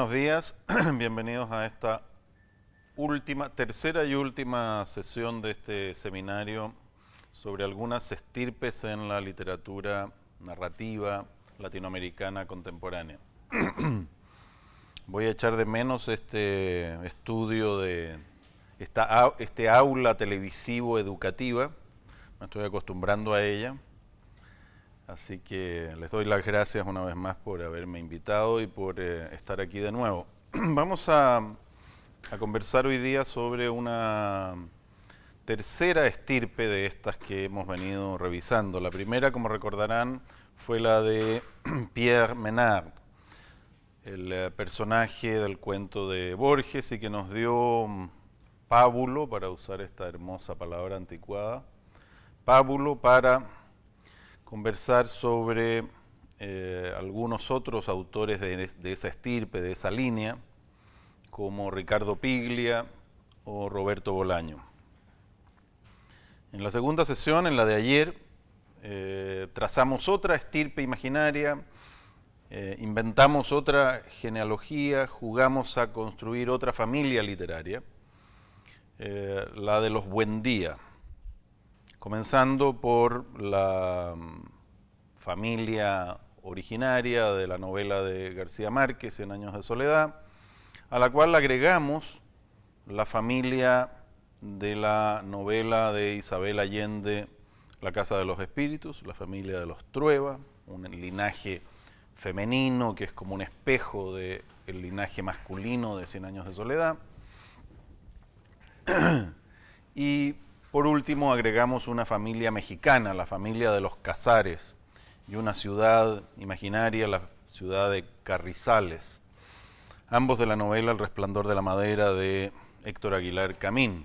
buenos días. Bienvenidos a esta tercera y última sesión de este seminario sobre algunas estirpes en la literatura narrativa latinoamericana contemporánea. Voy a echar de menos este estudio de este aula televisivo educativa. Me estoy acostumbrando a ella. Así que les doy las gracias una vez más por haberme invitado y por estar aquí de nuevo. Vamos a conversar hoy día sobre una tercera estirpe de estas que hemos venido revisando. La primera, como recordarán, fue la de Pierre Menard, el personaje del cuento de Borges y que nos dio pábulo, para usar esta hermosa palabra anticuada, pábulo para conversar sobre algunos otros autores de esa estirpe, de esa línea, como Ricardo Piglia o Roberto Bolaño. En la segunda sesión, en la de ayer, trazamos otra estirpe imaginaria, inventamos otra genealogía, jugamos a construir otra familia literaria, la de los Buendía, comenzando por la familia originaria de la novela de García Márquez, Cien años de soledad, a la cual agregamos la familia de la novela de Isabel Allende, La casa de los espíritus, la familia de los Trueba, un linaje femenino que es como un espejo del linaje masculino de Cien años de soledad. Y por último agregamos una familia mexicana, la familia de los Casares, y una ciudad imaginaria, la ciudad de Carrizales, ambos de la novela El resplandor de la madera de Héctor Aguilar Camín.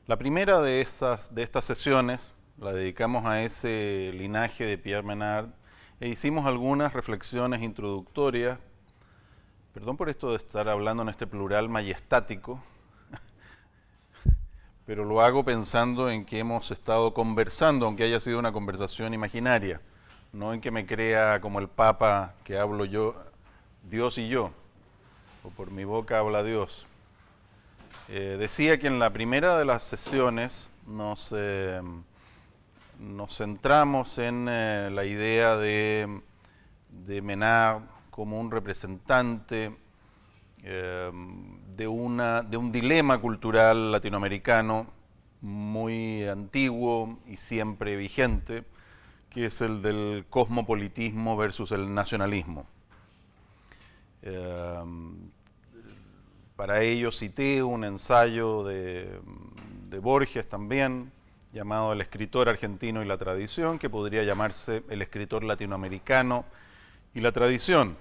La primera de estas sesiones la dedicamos a ese linaje de Pierre Menard e hicimos algunas reflexiones introductorias. Perdón por esto de estar hablando en este plural majestático, pero lo hago pensando en que hemos estado conversando, aunque haya sido una conversación imaginaria, no en que me crea como el Papa que hablo yo, Dios y yo, o por mi boca habla Dios. Decía que en la primera de las sesiones nos centramos en la idea de Menard como un representante de un dilema cultural latinoamericano muy antiguo y siempre vigente, que es el del cosmopolitismo versus el nacionalismo. Para ello cité un ensayo de Borges también, llamado El escritor argentino y la tradición, que podría llamarse El escritor latinoamericano y la tradición.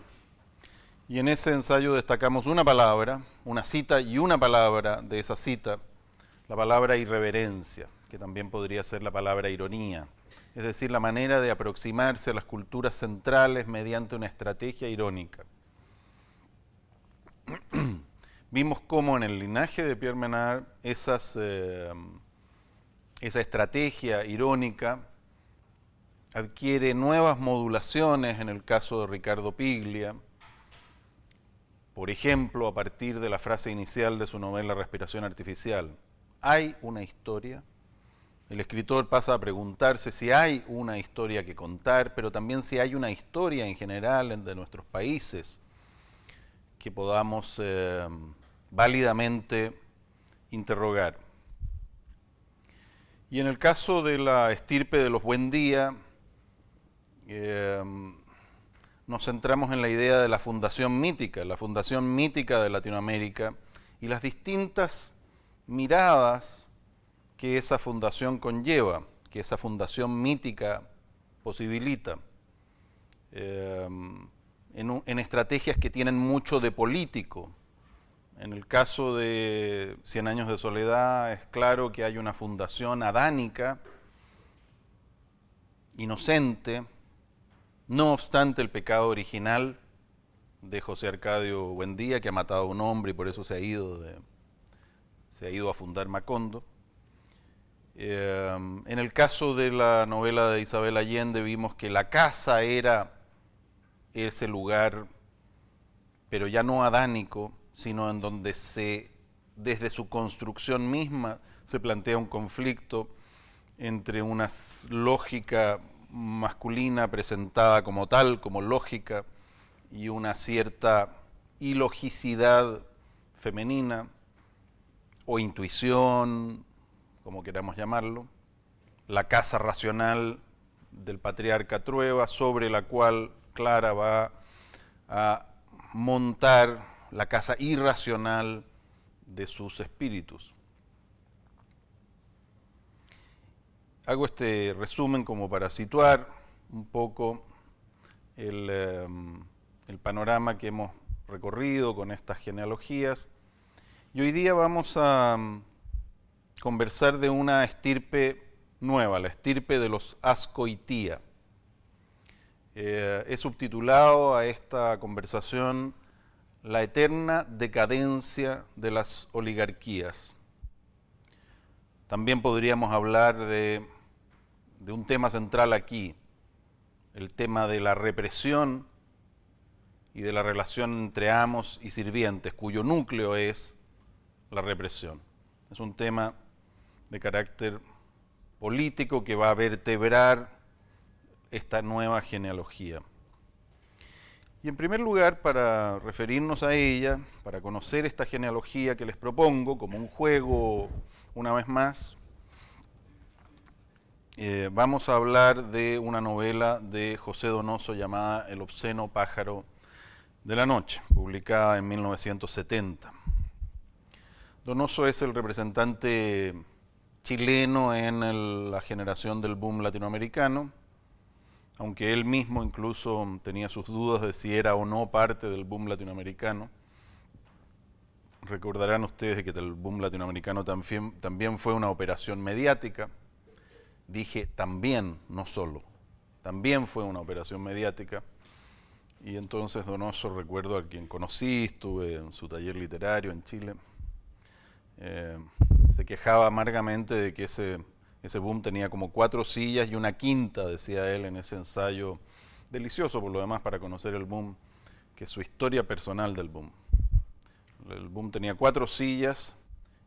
Y en ese ensayo destacamos una palabra, una cita y una palabra de esa cita, la palabra irreverencia, que también podría ser la palabra ironía, es decir, la manera de aproximarse a las culturas centrales mediante una estrategia irónica. Vimos cómo en el linaje de Pierre Menard esa estrategia irónica adquiere nuevas modulaciones en el caso de Ricardo Piglia, por ejemplo, a partir de la frase inicial de su novela Respiración artificial. ¿Hay una historia? El escritor pasa a preguntarse si hay una historia que contar, pero también si hay una historia en general de nuestros países que podamos válidamente interrogar. Y en el caso de la estirpe de los Buendía, nos centramos en la idea de la fundación mítica de Latinoamérica y las distintas miradas que esa fundación conlleva, que esa fundación mítica posibilita, en estrategias que tienen mucho de político. En el caso de Cien años de soledad es claro que hay una fundación adánica, inocente, no obstante el pecado original de José Arcadio Buendía, que ha matado a un hombre y por eso se ha ido a fundar Macondo. En el caso de la novela de Isabel Allende vimos que la casa era ese lugar, pero ya no adánico, sino en donde desde su construcción misma se plantea un conflicto entre una lógica masculina presentada como tal, como lógica, y una cierta ilogicidad femenina o intuición, como queramos llamarlo, la casa racional del patriarca Trueba, sobre la cual Clara va a montar la casa irracional de sus espíritus. Hago este resumen como para situar un poco el panorama que hemos recorrido con estas genealogías. Y hoy día vamos a conversar de una estirpe nueva, la estirpe de los Azcoitía. He subtitulado a esta conversación La eterna decadencia de las oligarquías. También podríamos hablar de un tema central aquí, el tema de la represión y de la relación entre amos y sirvientes, cuyo núcleo es la represión. Es un tema de carácter político que va a vertebrar esta nueva genealogía. Y en primer lugar, para referirnos a ella, para conocer esta genealogía que les propongo como un juego, una vez más, vamos a hablar de una novela de José Donoso llamada El obsceno pájaro de la noche, publicada en 1970. Donoso es el representante chileno en la generación del boom latinoamericano, aunque él mismo incluso tenía sus dudas de si era o no parte del boom latinoamericano. Recordarán ustedes que el boom latinoamericano también fue una operación mediática. Dije también, no solo. También fue una operación mediática. Y entonces Donoso, recuerdo a quien conocí, estuve en su taller literario en Chile, se quejaba amargamente de que ese boom tenía como 4 sillas y una quinta, decía él en ese ensayo delicioso por lo demás para conocer el boom, que es su historia personal del boom. El boom tenía 4 sillas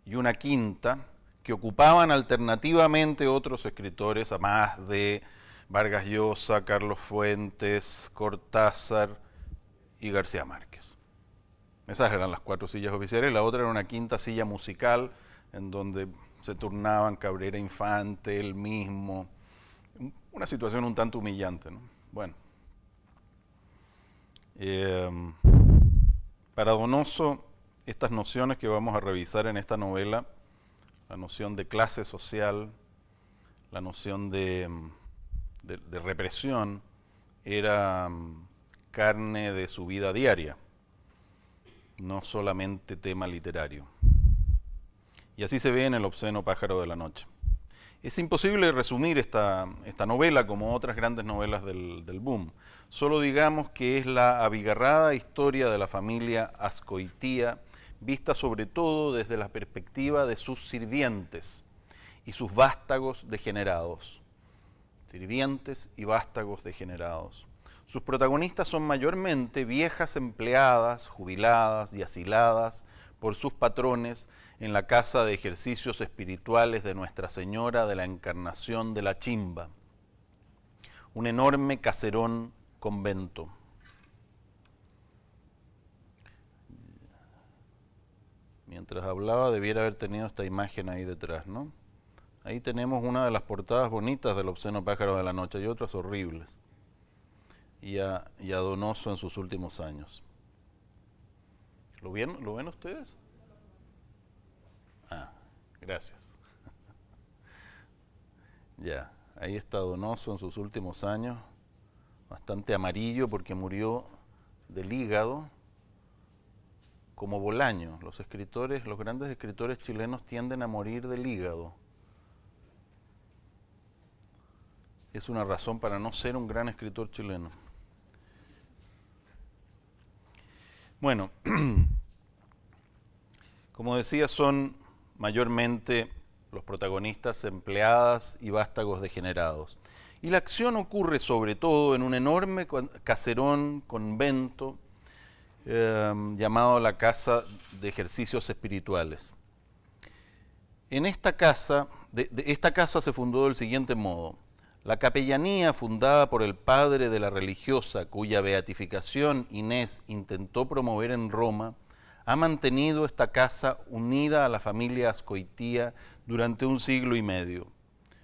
y una quinta que ocupaban alternativamente otros escritores, a más de Vargas Llosa, Carlos Fuentes, Cortázar y García Márquez. Esas eran las 4 sillas oficiales. La otra era una quinta silla musical en donde se turnaban Cabrera Infante, él mismo. Una situación un tanto humillante, ¿no? Bueno. Para Donoso, estas nociones que vamos a revisar en esta novela, la noción de clase social, la noción de represión, era carne de su vida diaria, no solamente tema literario. Y así se ve en El obsceno pájaro de la noche. Es imposible resumir esta novela como otras grandes novelas del boom. Solo digamos que es la abigarrada historia de la familia Azcoitía, vista sobre todo desde la perspectiva de sus sirvientes y sus vástagos degenerados. Sirvientes y vástagos degenerados. Sus protagonistas son mayormente viejas empleadas, jubiladas y asiladas por sus patrones en la casa de ejercicios espirituales de Nuestra Señora de la Encarnación de la Chimba, un enorme caserón convento. Mientras hablaba debiera haber tenido esta imagen ahí detrás, ¿no? Ahí tenemos una de las portadas bonitas del obsceno pájaro de la noche y otras horribles. Y a Donoso en sus últimos años. ¿Lo ven ustedes? Ah, gracias. Ya, ahí está Donoso en sus últimos años, bastante amarillo porque murió del hígado, como Bolaño. Los grandes escritores chilenos tienden a morir del hígado. Es una razón para no ser un gran escritor chileno. Bueno, como decía, son mayormente los protagonistas empleadas y vástagos degenerados. Y la acción ocurre sobre todo en un enorme caserón convento llamado la Casa de Ejercicios Espirituales. En esta casa, esta casa se fundó del siguiente modo. La capellanía fundada por el padre de la religiosa cuya beatificación Inés intentó promover en Roma, ha mantenido esta casa unida a la familia Azcoitía durante 1 siglo y medio.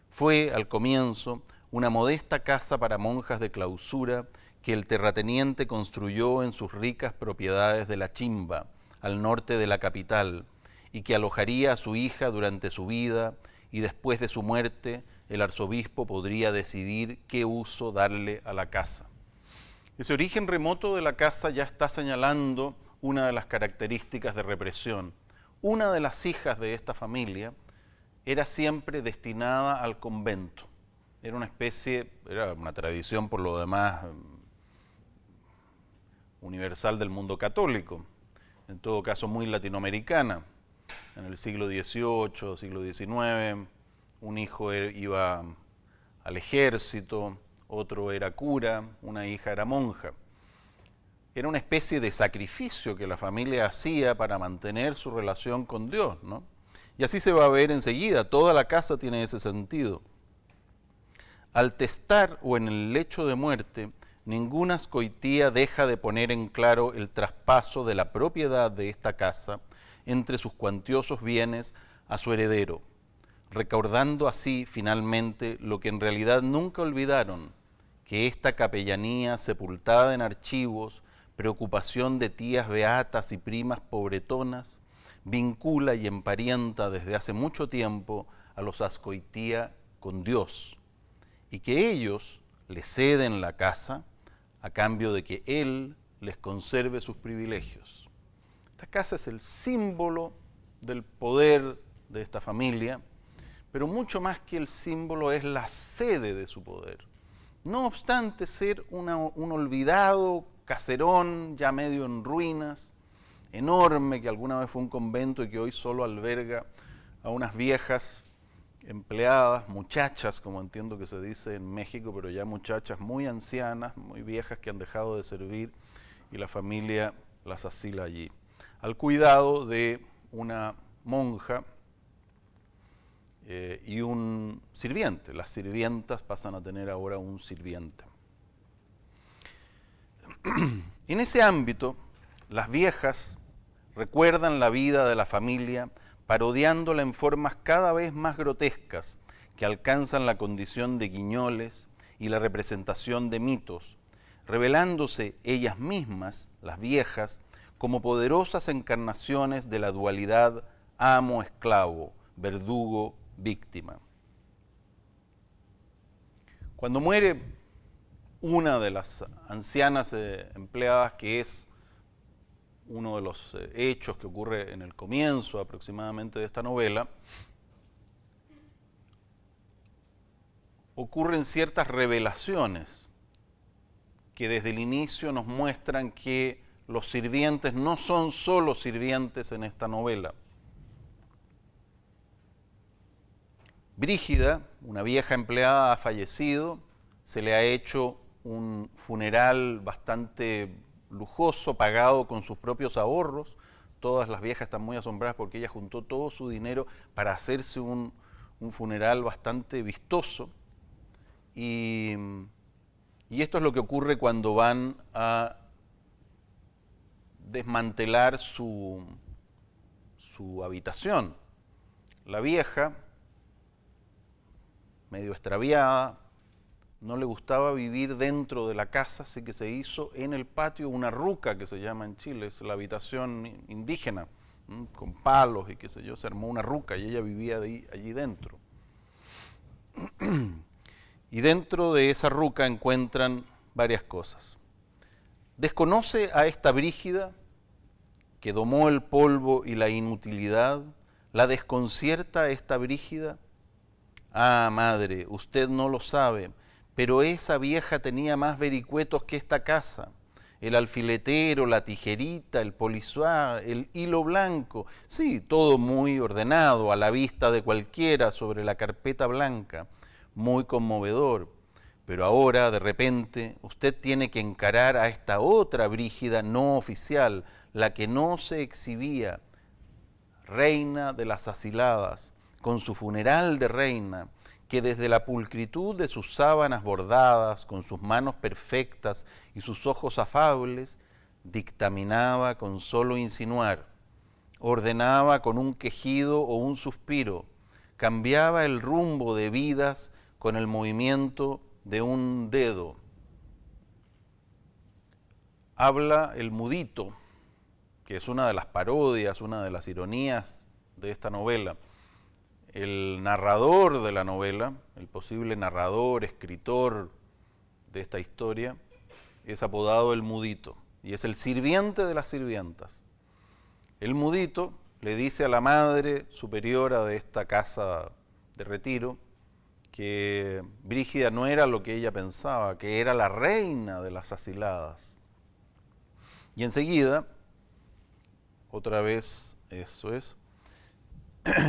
Fue, al comienzo, una modesta casa para monjas de clausura que el terrateniente construyó en sus ricas propiedades de La Chimba, al norte de la capital, y que alojaría a su hija durante su vida, y después de su muerte el arzobispo podría decidir qué uso darle a la casa. Ese origen remoto de la casa ya está señalando una de las características de represión. Una de las hijas de esta familia era siempre destinada al convento. Era una tradición por lo demás universal del mundo católico, en todo caso muy latinoamericana. En el siglo XVIII, siglo XIX, un hijo iba al ejército, otro era cura, una hija era monja. Era una especie de sacrificio que la familia hacía para mantener su relación con Dios, ¿no? Y así se va a ver enseguida, toda la casa tiene ese sentido. Al testar o en el lecho de muerte, ninguna Azcoitía deja de poner en claro el traspaso de la propiedad de esta casa entre sus cuantiosos bienes a su heredero, recordando así finalmente lo que en realidad nunca olvidaron, que esta capellanía sepultada en archivos, preocupación de tías beatas y primas pobretonas, vincula y emparenta desde hace mucho tiempo a los Azcoitía con Dios, y que ellos le ceden la casa a cambio de que Él les conserve sus privilegios. Esta casa es el símbolo del poder de esta familia, pero mucho más que el símbolo es la sede de su poder. No obstante ser un olvidado caserón ya medio en ruinas, enorme, que alguna vez fue un convento y que hoy solo alberga a unas viejas empleadas, muchachas, como entiendo que se dice en México, pero ya muchachas muy ancianas, muy viejas que han dejado de servir y la familia las asila allí, al cuidado de una monja y un sirviente. Las sirvientas pasan a tener ahora un sirviente. En ese ámbito, las viejas recuerdan la vida de la familia parodiándola en formas cada vez más grotescas que alcanzan la condición de guiñoles y la representación de mitos, revelándose ellas mismas, las viejas, como poderosas encarnaciones de la dualidad amo-esclavo, verdugo-víctima. Cuando muere una de las ancianas empleadas, que es uno de los hechos que ocurre en el comienzo aproximadamente de esta novela, ocurren ciertas revelaciones que desde el inicio nos muestran que los sirvientes no son solo sirvientes en esta novela. Brígida, una vieja empleada, ha fallecido, se le ha hecho un funeral bastante lujoso, pagado con sus propios ahorros. Todas las viejas están muy asombradas porque ella juntó todo su dinero para hacerse un funeral bastante vistoso. Y esto es lo que ocurre cuando van a desmantelar su habitación. La vieja, medio extraviada, no le gustaba vivir dentro de la casa, así que se hizo en el patio una ruca, que se llama en Chile, es la habitación indígena, con palos y qué sé yo, se armó una ruca y ella vivía allí dentro. Y dentro de esa ruca encuentran varias cosas. Desconoce a esta Brígida, que domó el polvo y la inutilidad, la desconcierta a esta Brígida. Ah, madre, usted no lo sabe, pero esa vieja tenía más vericuetos que esta casa. el alfiletero, la tijerita, el polissuá, el hilo blanco. Sí, todo muy ordenado, a la vista de cualquiera sobre la carpeta blanca, muy conmovedor. Pero ahora, de repente, usted tiene que encarar a esta otra Brígida no oficial, la que no se exhibía, reina de las asiladas, con su funeral de reina, que desde la pulcritud de sus sábanas bordadas, con sus manos perfectas y sus ojos afables, dictaminaba con solo insinuar, ordenaba con un quejido o un suspiro, cambiaba el rumbo de vidas con el movimiento de un dedo. Habla el mudito, que es una de las parodias, una de las ironías de esta novela. El narrador de la novela, el posible narrador, escritor de esta historia, es apodado el mudito y es el sirviente de las sirvientas. El mudito le dice a la madre superiora de esta casa de retiro que Brígida no era lo que ella pensaba, que era la reina de las asiladas. Y enseguida, otra vez, eso es,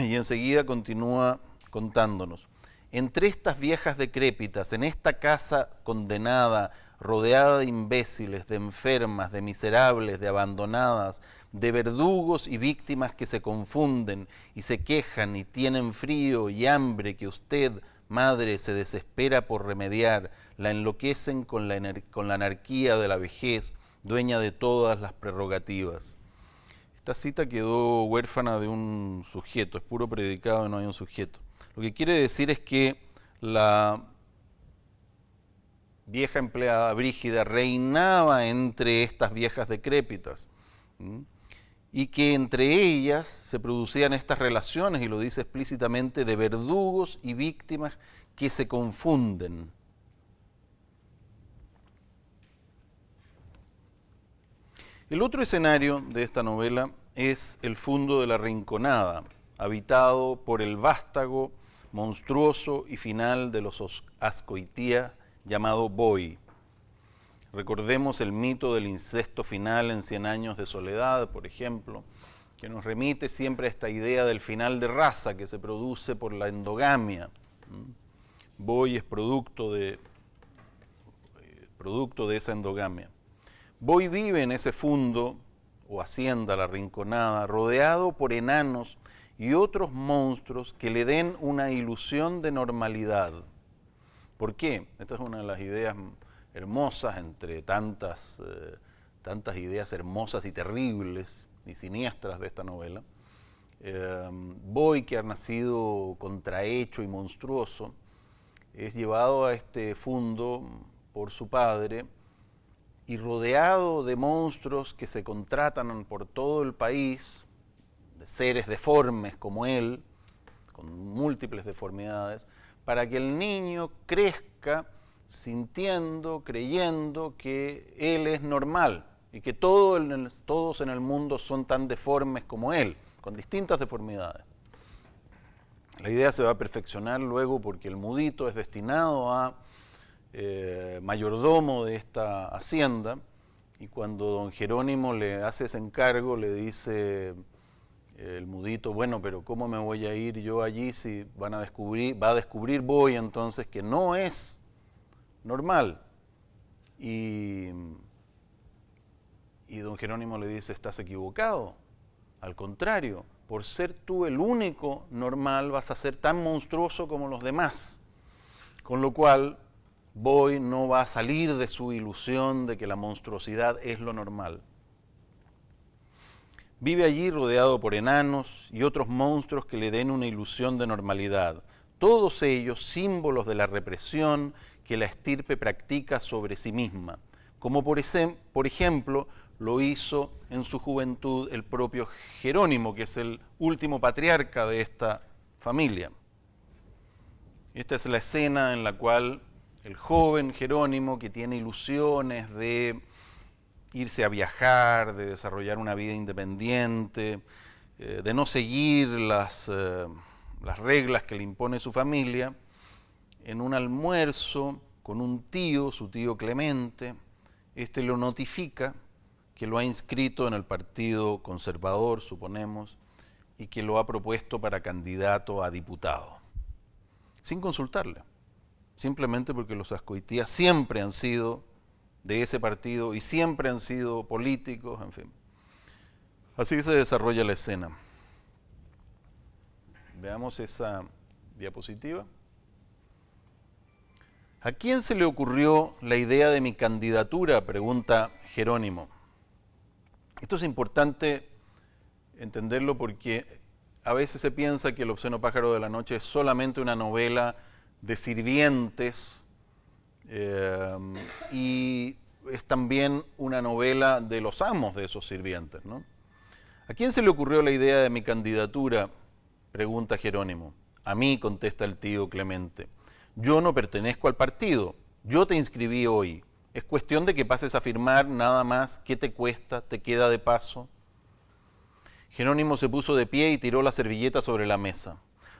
y enseguida continúa contándonos. Entre estas viejas decrépitas, en esta casa condenada, rodeada de imbéciles, de enfermas, de miserables, de abandonadas, de verdugos y víctimas que se confunden y se quejan y tienen frío y hambre que usted, madre, se desespera por remediar, la enloquecen con la anarquía de la vejez, dueña de todas las prerrogativas. Esta cita quedó huérfana de un sujeto, es puro predicado y no hay un sujeto. Lo que quiere decir es que la vieja empleada Brígida reinaba entre estas viejas decrépitas, y que entre ellas se producían estas relaciones, y lo dice explícitamente, de verdugos y víctimas que se confunden. El otro escenario de esta novela es el fundo de la Rinconada, habitado por el vástago, monstruoso y final de los Azcoitía llamado Boy. Recordemos el mito del incesto final en 100 años de soledad, por ejemplo, que nos remite siempre a esta idea del final de raza que se produce por la endogamia. Boy es producto de esa endogamia. Boy vive en ese fundo o hacienda, la Rinconada, rodeado por enanos y otros monstruos que le den una ilusión de normalidad. ¿Por qué? Esta es una de las ideas hermosas entre tantas ideas hermosas y terribles y siniestras de esta novela. Boy, que ha nacido contrahecho y monstruoso, es llevado a este fundo por su padre y rodeado de monstruos que se contratan por todo el país, de seres deformes como él, con múltiples deformidades, para que el niño crezca sintiendo, creyendo que él es normal y que todos en el mundo son tan deformes como él, con distintas deformidades. La idea se va a perfeccionar luego porque el mudito es destinado a mayordomo de esta hacienda, y cuando don Jerónimo le hace ese encargo le dice el mudito, bueno, pero ¿cómo me voy a ir yo allí si va a descubrir Boy entonces que no es normal? Y don Jerónimo le dice, estás equivocado, al contrario, por ser tú el único normal vas a ser tan monstruoso como los demás, con lo cual Boy no va a salir de su ilusión de que la monstruosidad es lo normal. Vive allí rodeado por enanos y otros monstruos que le den una ilusión de normalidad, todos ellos símbolos de la represión que la estirpe practica sobre sí misma, como por ejemplo lo hizo en su juventud el propio Jerónimo, que es el último patriarca de esta familia. Esta es la escena en la cual el joven Jerónimo, que tiene ilusiones de irse a viajar, de desarrollar una vida independiente, de no seguir las reglas que le impone su familia, en un almuerzo con un tío, su tío Clemente, este lo notifica que lo ha inscrito en el Partido Conservador, suponemos, y que lo ha propuesto para candidato a diputado, sin consultarle, simplemente porque los Azcoitia siempre han sido de ese partido y siempre han sido políticos, en fin. Así se desarrolla la escena. Veamos esa diapositiva. ¿A quién se le ocurrió la idea de mi candidatura?, pregunta Jerónimo. Esto es importante entenderlo porque a veces se piensa que El obsceno pájaro de la noche es solamente una novela de sirvientes y es también una novela de los amos de esos sirvientes, ¿no? ¿A quién se le ocurrió la idea de mi candidatura?, pregunta Jerónimo. A mí, contesta el tío Clemente. Yo no pertenezco al partido, yo te inscribí hoy. Es cuestión de que pases a firmar nada más. ¿Qué te cuesta? ¿Te queda de paso? Jerónimo se puso de pie y tiró la servilleta sobre la mesa.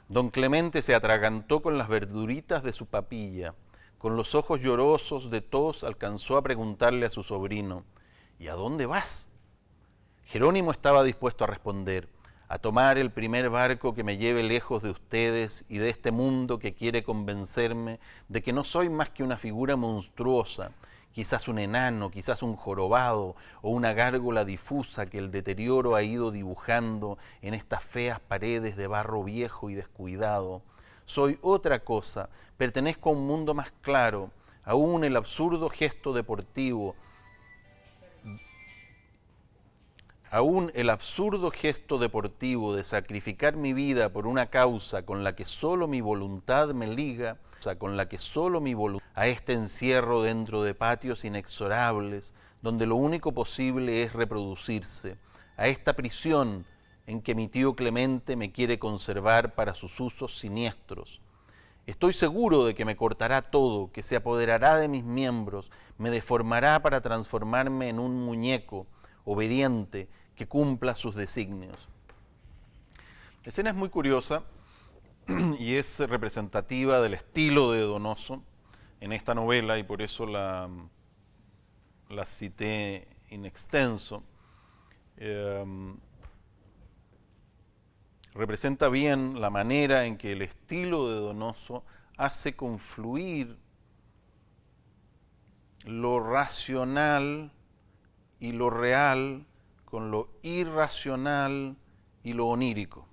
Don Clemente se atragantó con las verduritas de su papilla. Con los ojos llorosos de tos alcanzó a preguntarle a su sobrino, ¿y a dónde vas? Jerónimo estaba dispuesto a responder, a tomar el primer barco que me lleve lejos de ustedes y de este mundo que quiere convencerme de que no soy más que una figura monstruosa, quizás un enano, quizás un jorobado o una gárgola difusa que el deterioro ha ido dibujando en estas feas paredes de barro viejo y descuidado. Soy otra cosa, pertenezco a un mundo más claro, aún el absurdo gesto deportivo, de sacrificar mi vida por una causa con la que solo mi voluntad me liga, a este encierro dentro de patios inexorables, donde lo único posible es reproducirse, a esta prisión en que mi tío Clemente me quiere conservar para sus usos siniestros. Estoy seguro de que me cortará todo, que se apoderará de mis miembros, me deformará para transformarme en un muñeco obediente que cumpla sus designios. La escena es muy curiosa y es representativa del estilo de Donoso en esta novela y por eso la cité in extenso. Representa bien la manera en que el estilo de Donoso hace confluir lo racional y lo real con lo irracional y lo onírico.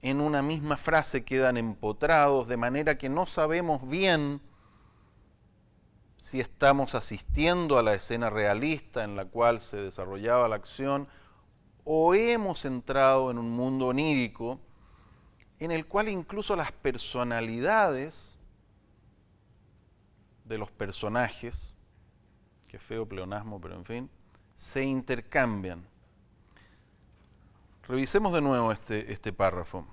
En una misma frase quedan empotrados, de manera que no sabemos bien si estamos asistiendo a la escena realista en la cual se desarrollaba la acción o hemos entrado en un mundo onírico en el cual incluso las personalidades de los personajes, qué feo pleonasmo, pero en fin, se intercambian. Revisemos de nuevo este párrafo.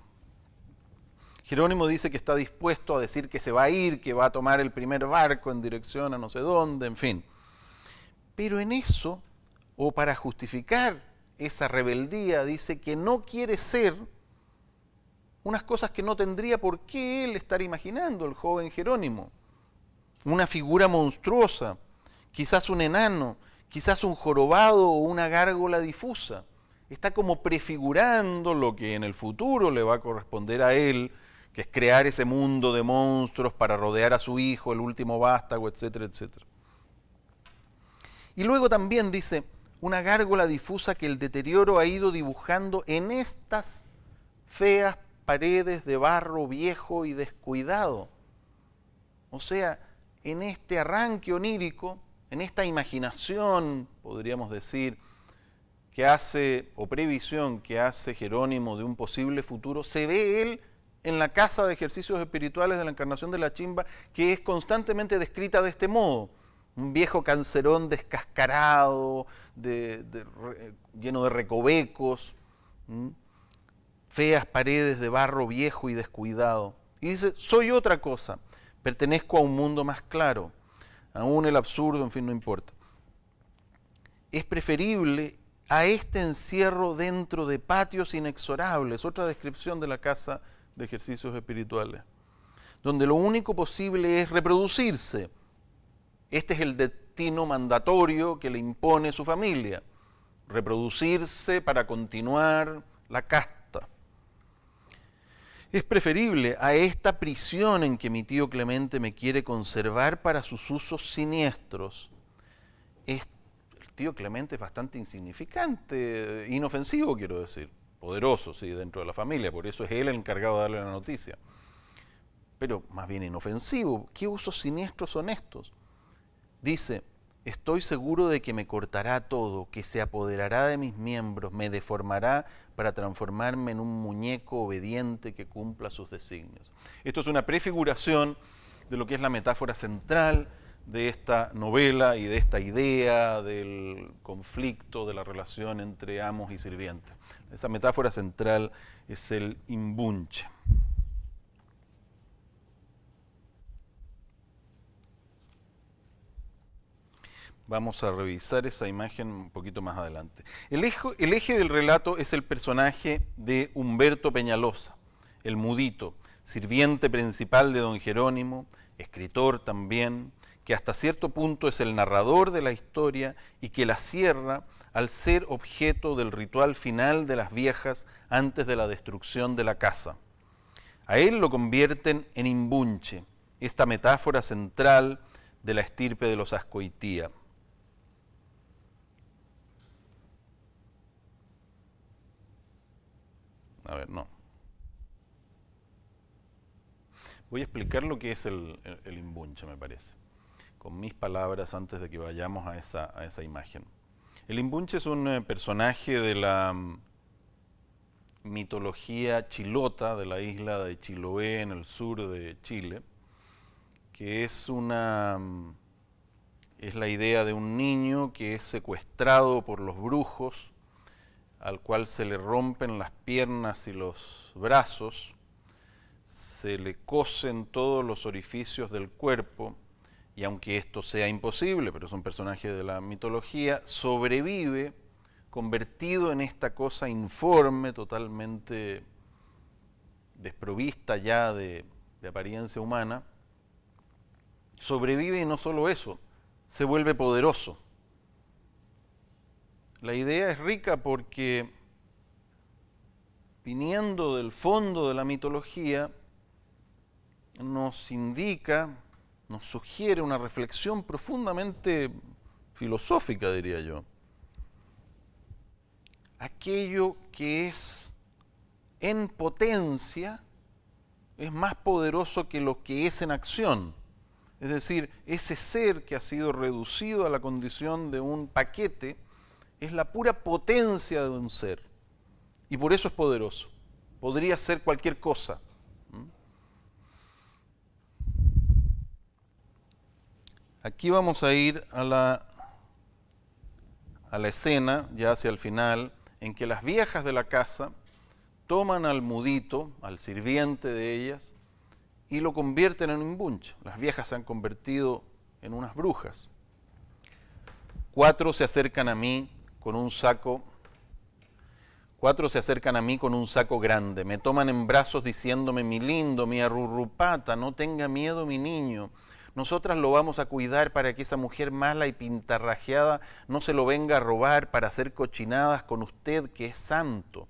Jerónimo dice que está dispuesto a decir que se va a ir, que va a tomar el primer barco en dirección a no sé dónde, en fin. Pero en eso, o para justificar esa rebeldía, dice que no quiere ser unas cosas que no tendría por qué él estar imaginando, el joven Jerónimo. Una figura monstruosa, quizás un enano, quizás un jorobado o una gárgola difusa. Está como prefigurando lo que en el futuro le va a corresponder a él, que es crear ese mundo de monstruos para rodear a su hijo, el último vástago, etcétera, etcétera. Y luego también dice, una gárgola difusa que el deterioro ha ido dibujando en estas feas paredes de barro viejo y descuidado. O sea, en este arranque onírico, en esta imaginación, podríamos decir, que hace, o previsión que hace Jerónimo de un posible futuro, se ve él en la casa de ejercicios espirituales de la Encarnación de la Chimba, que es constantemente descrita de este modo. Un viejo cancerón descascarado, lleno de recovecos, feas paredes de barro viejo y descuidado. Y dice, soy otra cosa, pertenezco a un mundo más claro, aún el absurdo, en fin, no importa. Es preferible a este encierro dentro de patios inexorables, otra descripción de la casa de ejercicios espirituales, donde lo único posible es reproducirse. Este es el destino mandatorio que le impone su familia, reproducirse para continuar la casta. Es preferible a esta prisión en que mi tío Clemente me quiere conservar para sus usos siniestros. El tío Clemente es bastante insignificante, inofensivo quiero decir, poderoso, sí, dentro de la familia, por eso es él el encargado de darle la noticia. Pero más bien inofensivo. ¿Qué usos siniestros son estos? Dice, estoy seguro de que me cortará todo, que se apoderará de mis miembros, me deformará para transformarme en un muñeco obediente que cumpla sus designios. Esto es una prefiguración de lo que es la metáfora central de esta novela y de esta idea del conflicto, de la relación entre amos y sirvientes. Esa metáfora central es el imbunche. Vamos a revisar esa imagen un poquito más adelante. El eje del relato es el personaje de Humberto Peñalosa, el mudito, sirviente principal de don Jerónimo, escritor también, que hasta cierto punto es el narrador de la historia y que la cierra al ser objeto del ritual final de las viejas antes de la destrucción de la casa. A él lo convierten en imbunche, esta metáfora central de la estirpe de los Azcoitía. A ver, no. Voy a explicar lo que es el imbunche, me parece, con mis palabras antes de que vayamos a esa imagen. El imbunche es un personaje de la mitología chilota de la isla de Chiloé en el sur de Chile, que es la idea de un niño que es secuestrado por los brujos, al cual se le rompen las piernas y los brazos, se le cosen todos los orificios del cuerpo, y aunque esto sea imposible, pero es un personaje de la mitología, sobrevive convertido en esta cosa informe, totalmente desprovista ya de apariencia humana, sobrevive y no solo eso, se vuelve poderoso. La idea es rica porque, viniendo del fondo de la mitología, nos indica, nos sugiere una reflexión profundamente filosófica, diría yo. Aquello que es en potencia es más poderoso que lo que es en acción. Es decir, ese ser que ha sido reducido a la condición de un paquete es la pura potencia de un ser. Y por eso es poderoso. Podría ser cualquier cosa. Aquí vamos a ir a la escena, ya hacia el final, en que las viejas de la casa toman al mudito, al sirviente de ellas, y lo convierten en un imbunche. Las viejas se han convertido en unas brujas. 4 se acercan a mí con un saco. 4 se acercan a mí con un saco grande, me toman en brazos diciéndome, mi lindo, mi arrurrupata, no tenga miedo mi niño. Nosotras lo vamos a cuidar para que esa mujer mala y pintarrajeada no se lo venga a robar para hacer cochinadas con usted que es santo.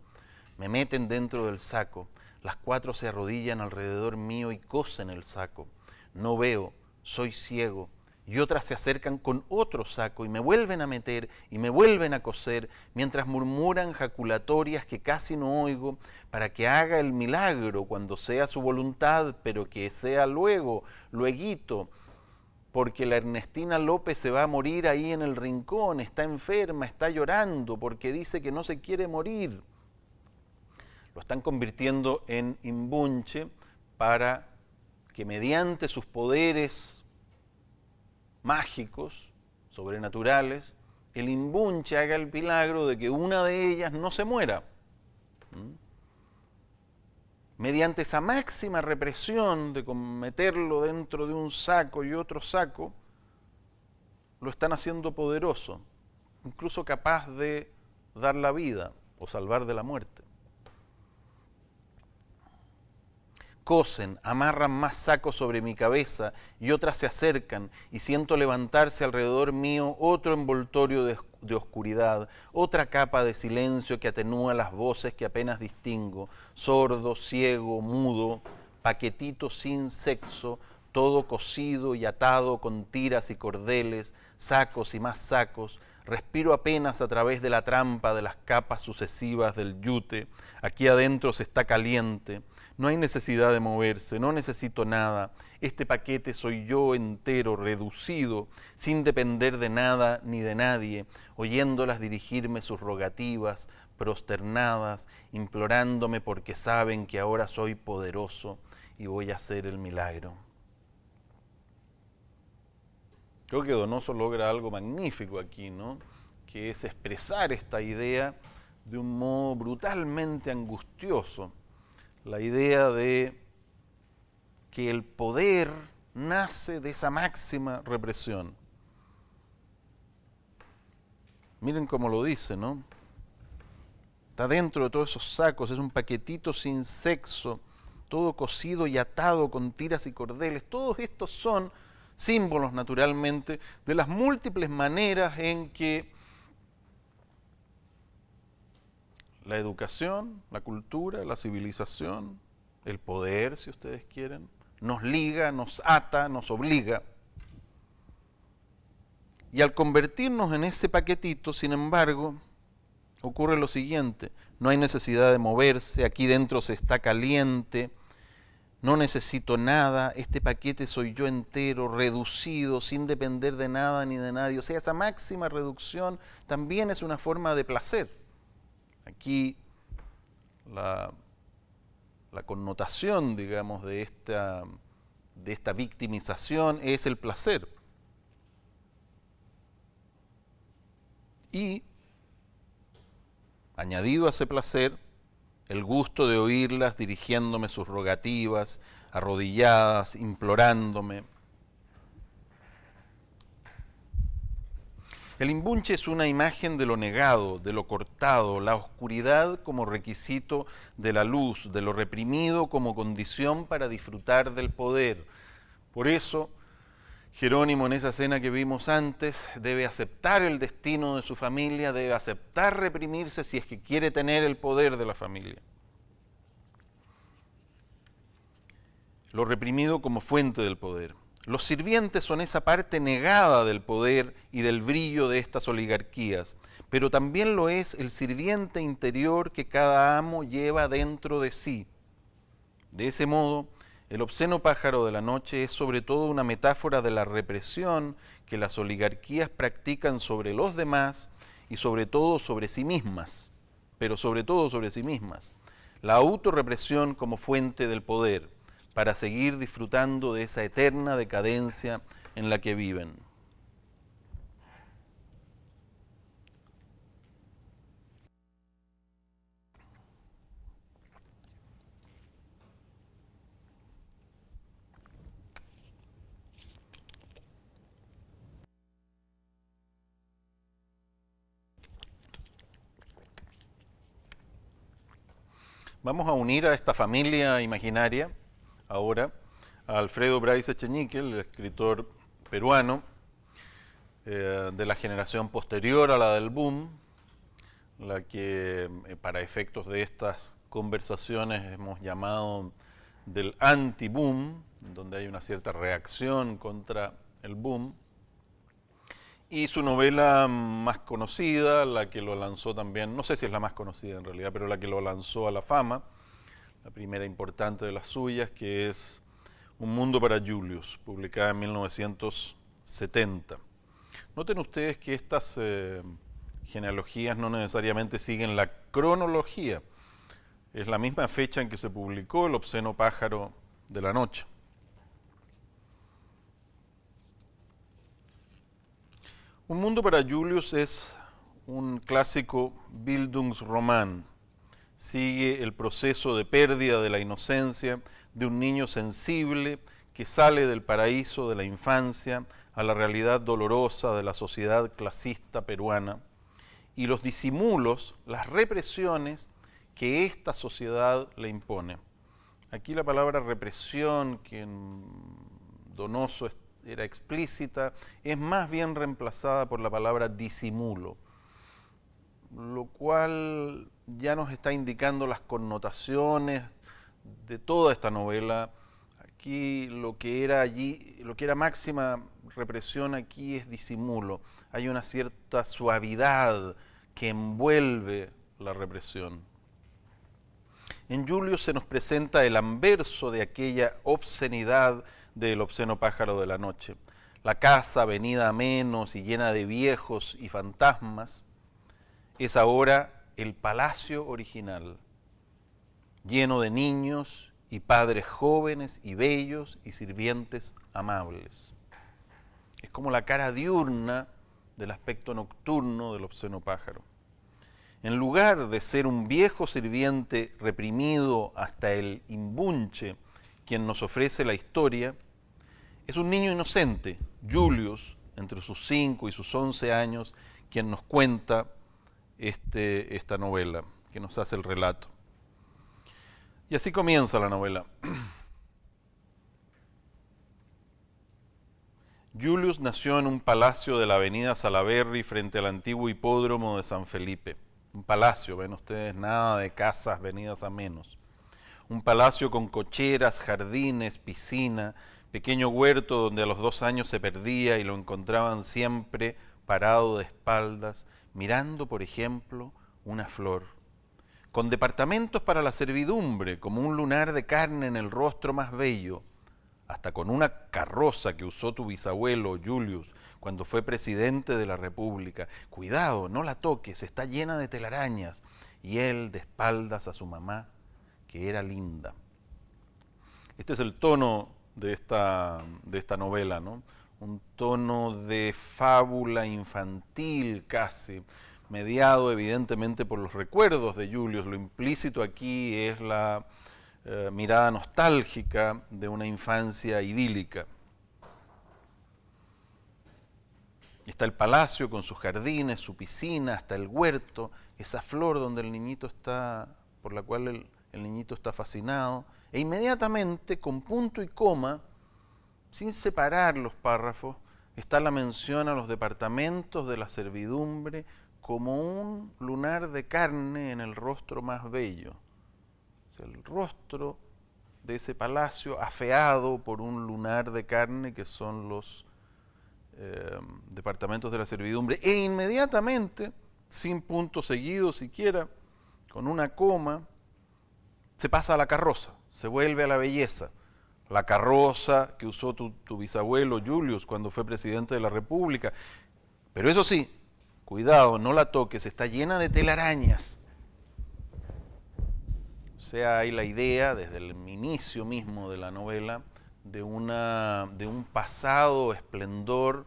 Me meten dentro del saco. Las 4 se arrodillan alrededor mío y cosen el saco. No veo, soy ciego. Y otras se acercan con otro saco y me vuelven a meter y me vuelven a coser, mientras murmuran jaculatorias que casi no oigo, para que haga el milagro cuando sea su voluntad, pero que sea lueguito, porque la Ernestina López se va a morir ahí en el rincón, está enferma, está llorando, porque dice que no se quiere morir. Lo están convirtiendo en imbunche para que mediante sus poderes mágicos, sobrenaturales, el imbunche haga el milagro de que una de ellas no se muera. Mediante esa máxima represión de meterlo dentro de un saco y otro saco, lo están haciendo poderoso, incluso capaz de dar la vida o salvar de la muerte. Cosen, amarran más sacos sobre mi cabeza y otras se acercan y siento levantarse alrededor mío otro envoltorio de oscuridad, otra capa de silencio que atenúa las voces que apenas distingo, sordo, ciego, mudo, paquetito sin sexo, todo cosido y atado con tiras y cordeles, sacos y más sacos. Respiro apenas a través de la trampa de las capas sucesivas del yute. Aquí adentro se está caliente. No hay necesidad de moverse, no necesito nada. Este paquete soy yo entero, reducido, sin depender de nada ni de nadie, oyéndolas dirigirme sus rogativas, prosternadas, implorándome porque saben que ahora soy poderoso y voy a hacer el milagro. Creo que Donoso logra algo magnífico aquí, ¿no? Que es expresar esta idea de un modo brutalmente angustioso. La idea de que el poder nace de esa máxima represión. Miren cómo lo dice, ¿no? Está dentro de todos esos sacos, es un paquetito sin sexo, todo cosido y atado con tiras y cordeles. Todos estos son símbolos, naturalmente, de las múltiples maneras en que la educación, la cultura, la civilización, el poder, si ustedes quieren, nos liga, nos ata, nos obliga. Y al convertirnos en ese paquetito, sin embargo, ocurre lo siguiente: no hay necesidad de moverse, aquí dentro se está caliente, no necesito nada, este paquete soy yo entero, reducido, sin depender de nada ni de nadie. O sea, esa máxima reducción también es una forma de placer. Aquí la connotación, digamos, de esta victimización es el placer. Y, añadido a ese placer, el gusto de oírlas dirigiéndome sus rogativas, arrodilladas, implorándome. El imbunche es una imagen de lo negado, de lo cortado, la oscuridad como requisito de la luz, de lo reprimido como condición para disfrutar del poder. Por eso, Jerónimo, en esa escena que vimos antes, debe aceptar el destino de su familia, debe aceptar reprimirse si es que quiere tener el poder de la familia. Lo reprimido como fuente del poder. Los sirvientes son esa parte negada del poder y del brillo de estas oligarquías, pero también lo es el sirviente interior que cada amo lleva dentro de sí. De ese modo, el obsceno pájaro de la noche es sobre todo una metáfora de la represión que las oligarquías practican sobre los demás y sobre todo sobre sí mismas, pero sobre todo sobre sí mismas. La autorrepresión como fuente del poder, para seguir disfrutando de esa eterna decadencia en la que viven. Vamos a unir a esta familia imaginaria ahora a Alfredo Bryce Echenique, el escritor peruano de la generación posterior a la del boom, la que para efectos de estas conversaciones hemos llamado del anti-boom, donde hay una cierta reacción contra el boom. Y su novela más conocida, la que lo lanzó también, no sé si es la más conocida en realidad, pero la que lo lanzó a la fama, la primera importante de las suyas, que es Un mundo para Julius, publicada en 1970. Noten ustedes que estas genealogías no necesariamente siguen la cronología. Es la misma fecha en que se publicó El obsceno pájaro de la noche. Un mundo para Julius es un clásico Bildungsroman. Sigue el proceso de pérdida de la inocencia de un niño sensible que sale del paraíso de la infancia a la realidad dolorosa de la sociedad clasista peruana y los disimulos, las represiones que esta sociedad le impone. Aquí la palabra represión, que en Donoso era explícita, es más bien reemplazada por la palabra disimulo, lo cual ya nos está indicando las connotaciones de toda esta novela. Aquí lo que era máxima represión aquí es disimulo. Hay una cierta suavidad que envuelve la represión. En Julius se nos presenta el anverso de aquella obscenidad del obsceno pájaro de la noche. La casa, venida a menos y llena de viejos y fantasmas, es ahora el palacio original, lleno de niños y padres jóvenes y bellos y sirvientes amables. Es como la cara diurna del aspecto nocturno del obsceno pájaro. En lugar de ser un viejo sirviente reprimido hasta el imbunche, quien nos ofrece la historia, es un niño inocente, Julius, entre sus 5 y sus 11 años, quien nos cuenta esta novela, que nos hace el relato. Y así comienza la novela. Julius nació en un palacio de la avenida Salaberry frente al antiguo hipódromo de San Felipe. Un palacio, ven ustedes, nada de casas venidas a menos. Un palacio con cocheras, jardines, piscina, pequeño huerto donde a los 2 años se perdía y lo encontraban siempre parado de espaldas, mirando, por ejemplo, una flor. Con departamentos para la servidumbre, como un lunar de carne en el rostro más bello, hasta con una carroza que usó tu bisabuelo, Julius, cuando fue presidente de la República. Cuidado, no la toques, está llena de telarañas. Y él de espaldas a su mamá, que era linda. Este es el tono de esta novela, ¿no? Un tono de fábula infantil casi, mediado evidentemente por los recuerdos de Julius. Lo implícito aquí es la mirada nostálgica de una infancia idílica. Está el palacio con sus jardines, su piscina, hasta el huerto, esa flor donde el niñito está, por la cual el niñito está fascinado, e inmediatamente, con punto y coma, sin separar los párrafos, está la mención a los departamentos de la servidumbre como un lunar de carne en el rostro más bello. O sea, el rostro de ese palacio afeado por un lunar de carne que son los departamentos de la servidumbre, e inmediatamente, sin punto seguido siquiera, con una coma, se pasa a la carroza, se vuelve a la belleza. La carroza que usó tu bisabuelo Julius cuando fue presidente de la República. Pero eso sí, cuidado, no la toques, está llena de telarañas. O sea, hay la idea, desde el inicio mismo de la novela, de un pasado esplendor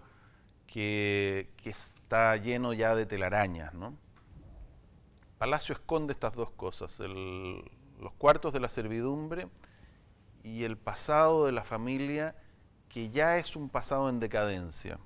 que está lleno ya de telarañas, ¿no? Palacio esconde estas dos cosas, los cuartos de la servidumbre y el pasado de la familia, que ya es un pasado en decadencia.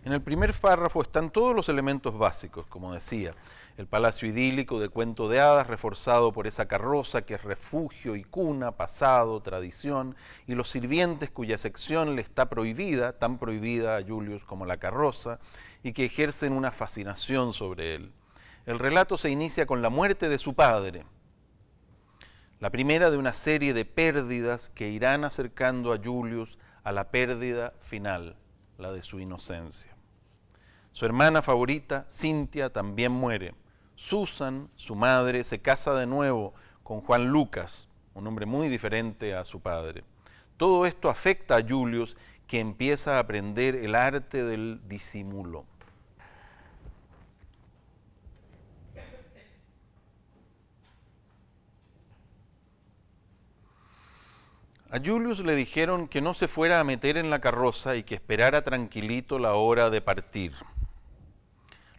En el primer párrafo están todos los elementos básicos, como decía, el palacio idílico de cuento de hadas reforzado por esa carroza que es refugio y cuna, pasado, tradición, y los sirvientes cuya sección le está prohibida, tan prohibida a Julius como la carroza, y que ejercen una fascinación sobre él. El relato se inicia con la muerte de su padre, la primera de una serie de pérdidas que irán acercando a Julius a la pérdida final, la de su inocencia. Su hermana favorita, Cynthia, también muere. Susan, su madre, se casa de nuevo con Juan Lucas, un hombre muy diferente a su padre. Todo esto afecta a Julius, que empieza a aprender el arte del disimulo. A Julius le dijeron que no se fuera a meter en la carroza y que esperara tranquilito la hora de partir.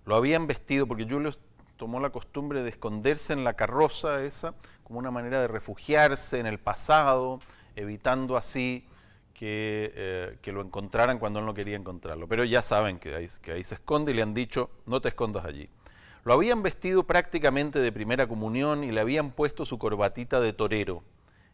Lo habían vestido, porque Julius tomó la costumbre de esconderse en la carroza esa, como una manera de refugiarse en el pasado, evitando así que lo encontraran cuando él no quería encontrarlo. Pero ya saben que ahí se esconde y le han dicho, no te escondas allí. Lo habían vestido prácticamente de primera comunión y le habían puesto su corbatita de torero.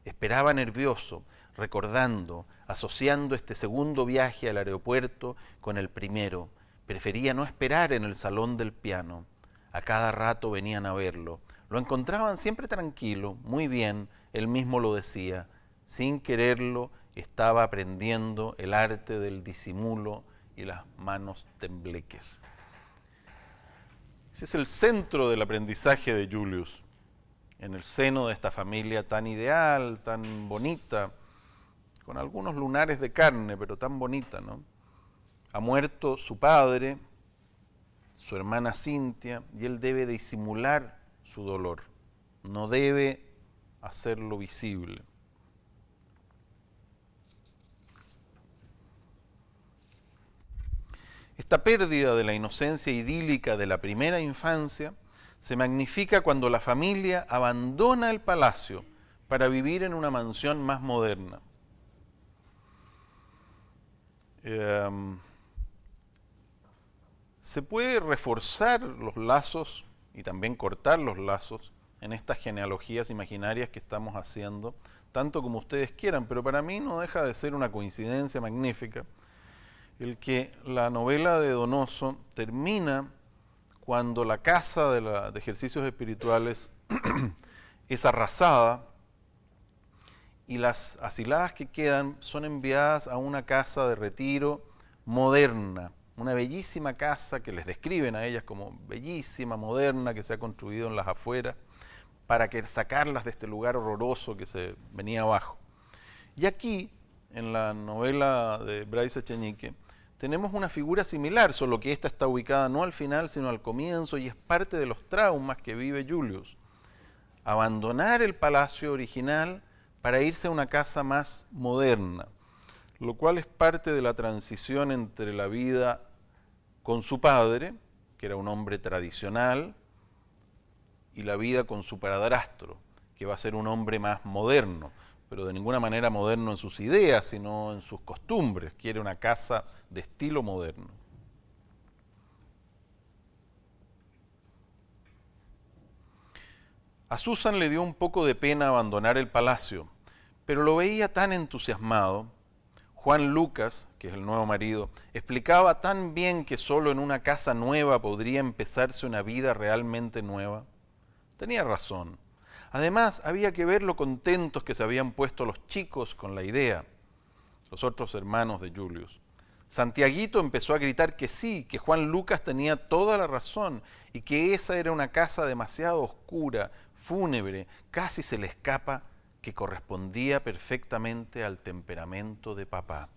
Esperaba nervioso, recordando, asociando este segundo viaje al aeropuerto con el primero. Prefería no esperar en el salón del piano. A cada rato venían a verlo. Lo encontraban siempre tranquilo, muy bien, él mismo lo decía. Sin quererlo, estaba aprendiendo el arte del disimulo y las manos tembleques. Ese es el centro del aprendizaje de Julius, en el seno de esta familia tan ideal, tan bonita, con algunos lunares de carne, pero tan bonita, ¿no? Ha muerto su padre, su hermana Cintia, y él debe disimular su dolor, no debe hacerlo visible. Esta pérdida de la inocencia idílica de la primera infancia se magnifica cuando la familia abandona el palacio para vivir en una mansión más moderna. Se puede reforzar los lazos y también cortar los lazos en estas genealogías imaginarias que estamos haciendo, tanto como ustedes quieran, pero para mí no deja de ser una coincidencia magnífica el que la novela de Donoso termina cuando la casa de ejercicios espirituales es arrasada y las asiladas que quedan son enviadas a una casa de retiro moderna, una bellísima casa que les describen a ellas como bellísima, moderna, que se ha construido en las afueras, para que sacarlas de este lugar horroroso que se venía abajo. Y aquí, en la novela de Bryce Echenique, tenemos una figura similar, solo que esta está ubicada no al final, sino al comienzo, y es parte de los traumas que vive Julius. Abandonar el palacio original para irse a una casa más moderna, lo cual es parte de la transición entre la vida con su padre, que era un hombre tradicional, y la vida con su padrastro, que va a ser un hombre más moderno, pero de ninguna manera moderno en sus ideas, sino en sus costumbres. Quiere una casa de estilo moderno. A Susan le dio un poco de pena abandonar el palacio, pero lo veía tan entusiasmado. Juan Lucas, que es el nuevo marido, explicaba tan bien que solo en una casa nueva podría empezarse una vida realmente nueva. Tenía razón. Además, había que ver lo contentos que se habían puesto los chicos con la idea, los otros hermanos de Julius. Santiaguito empezó a gritar que sí, que Juan Lucas tenía toda la razón y que esa era una casa demasiado oscura, fúnebre, casi se le escapa, que correspondía perfectamente al temperamento de papá.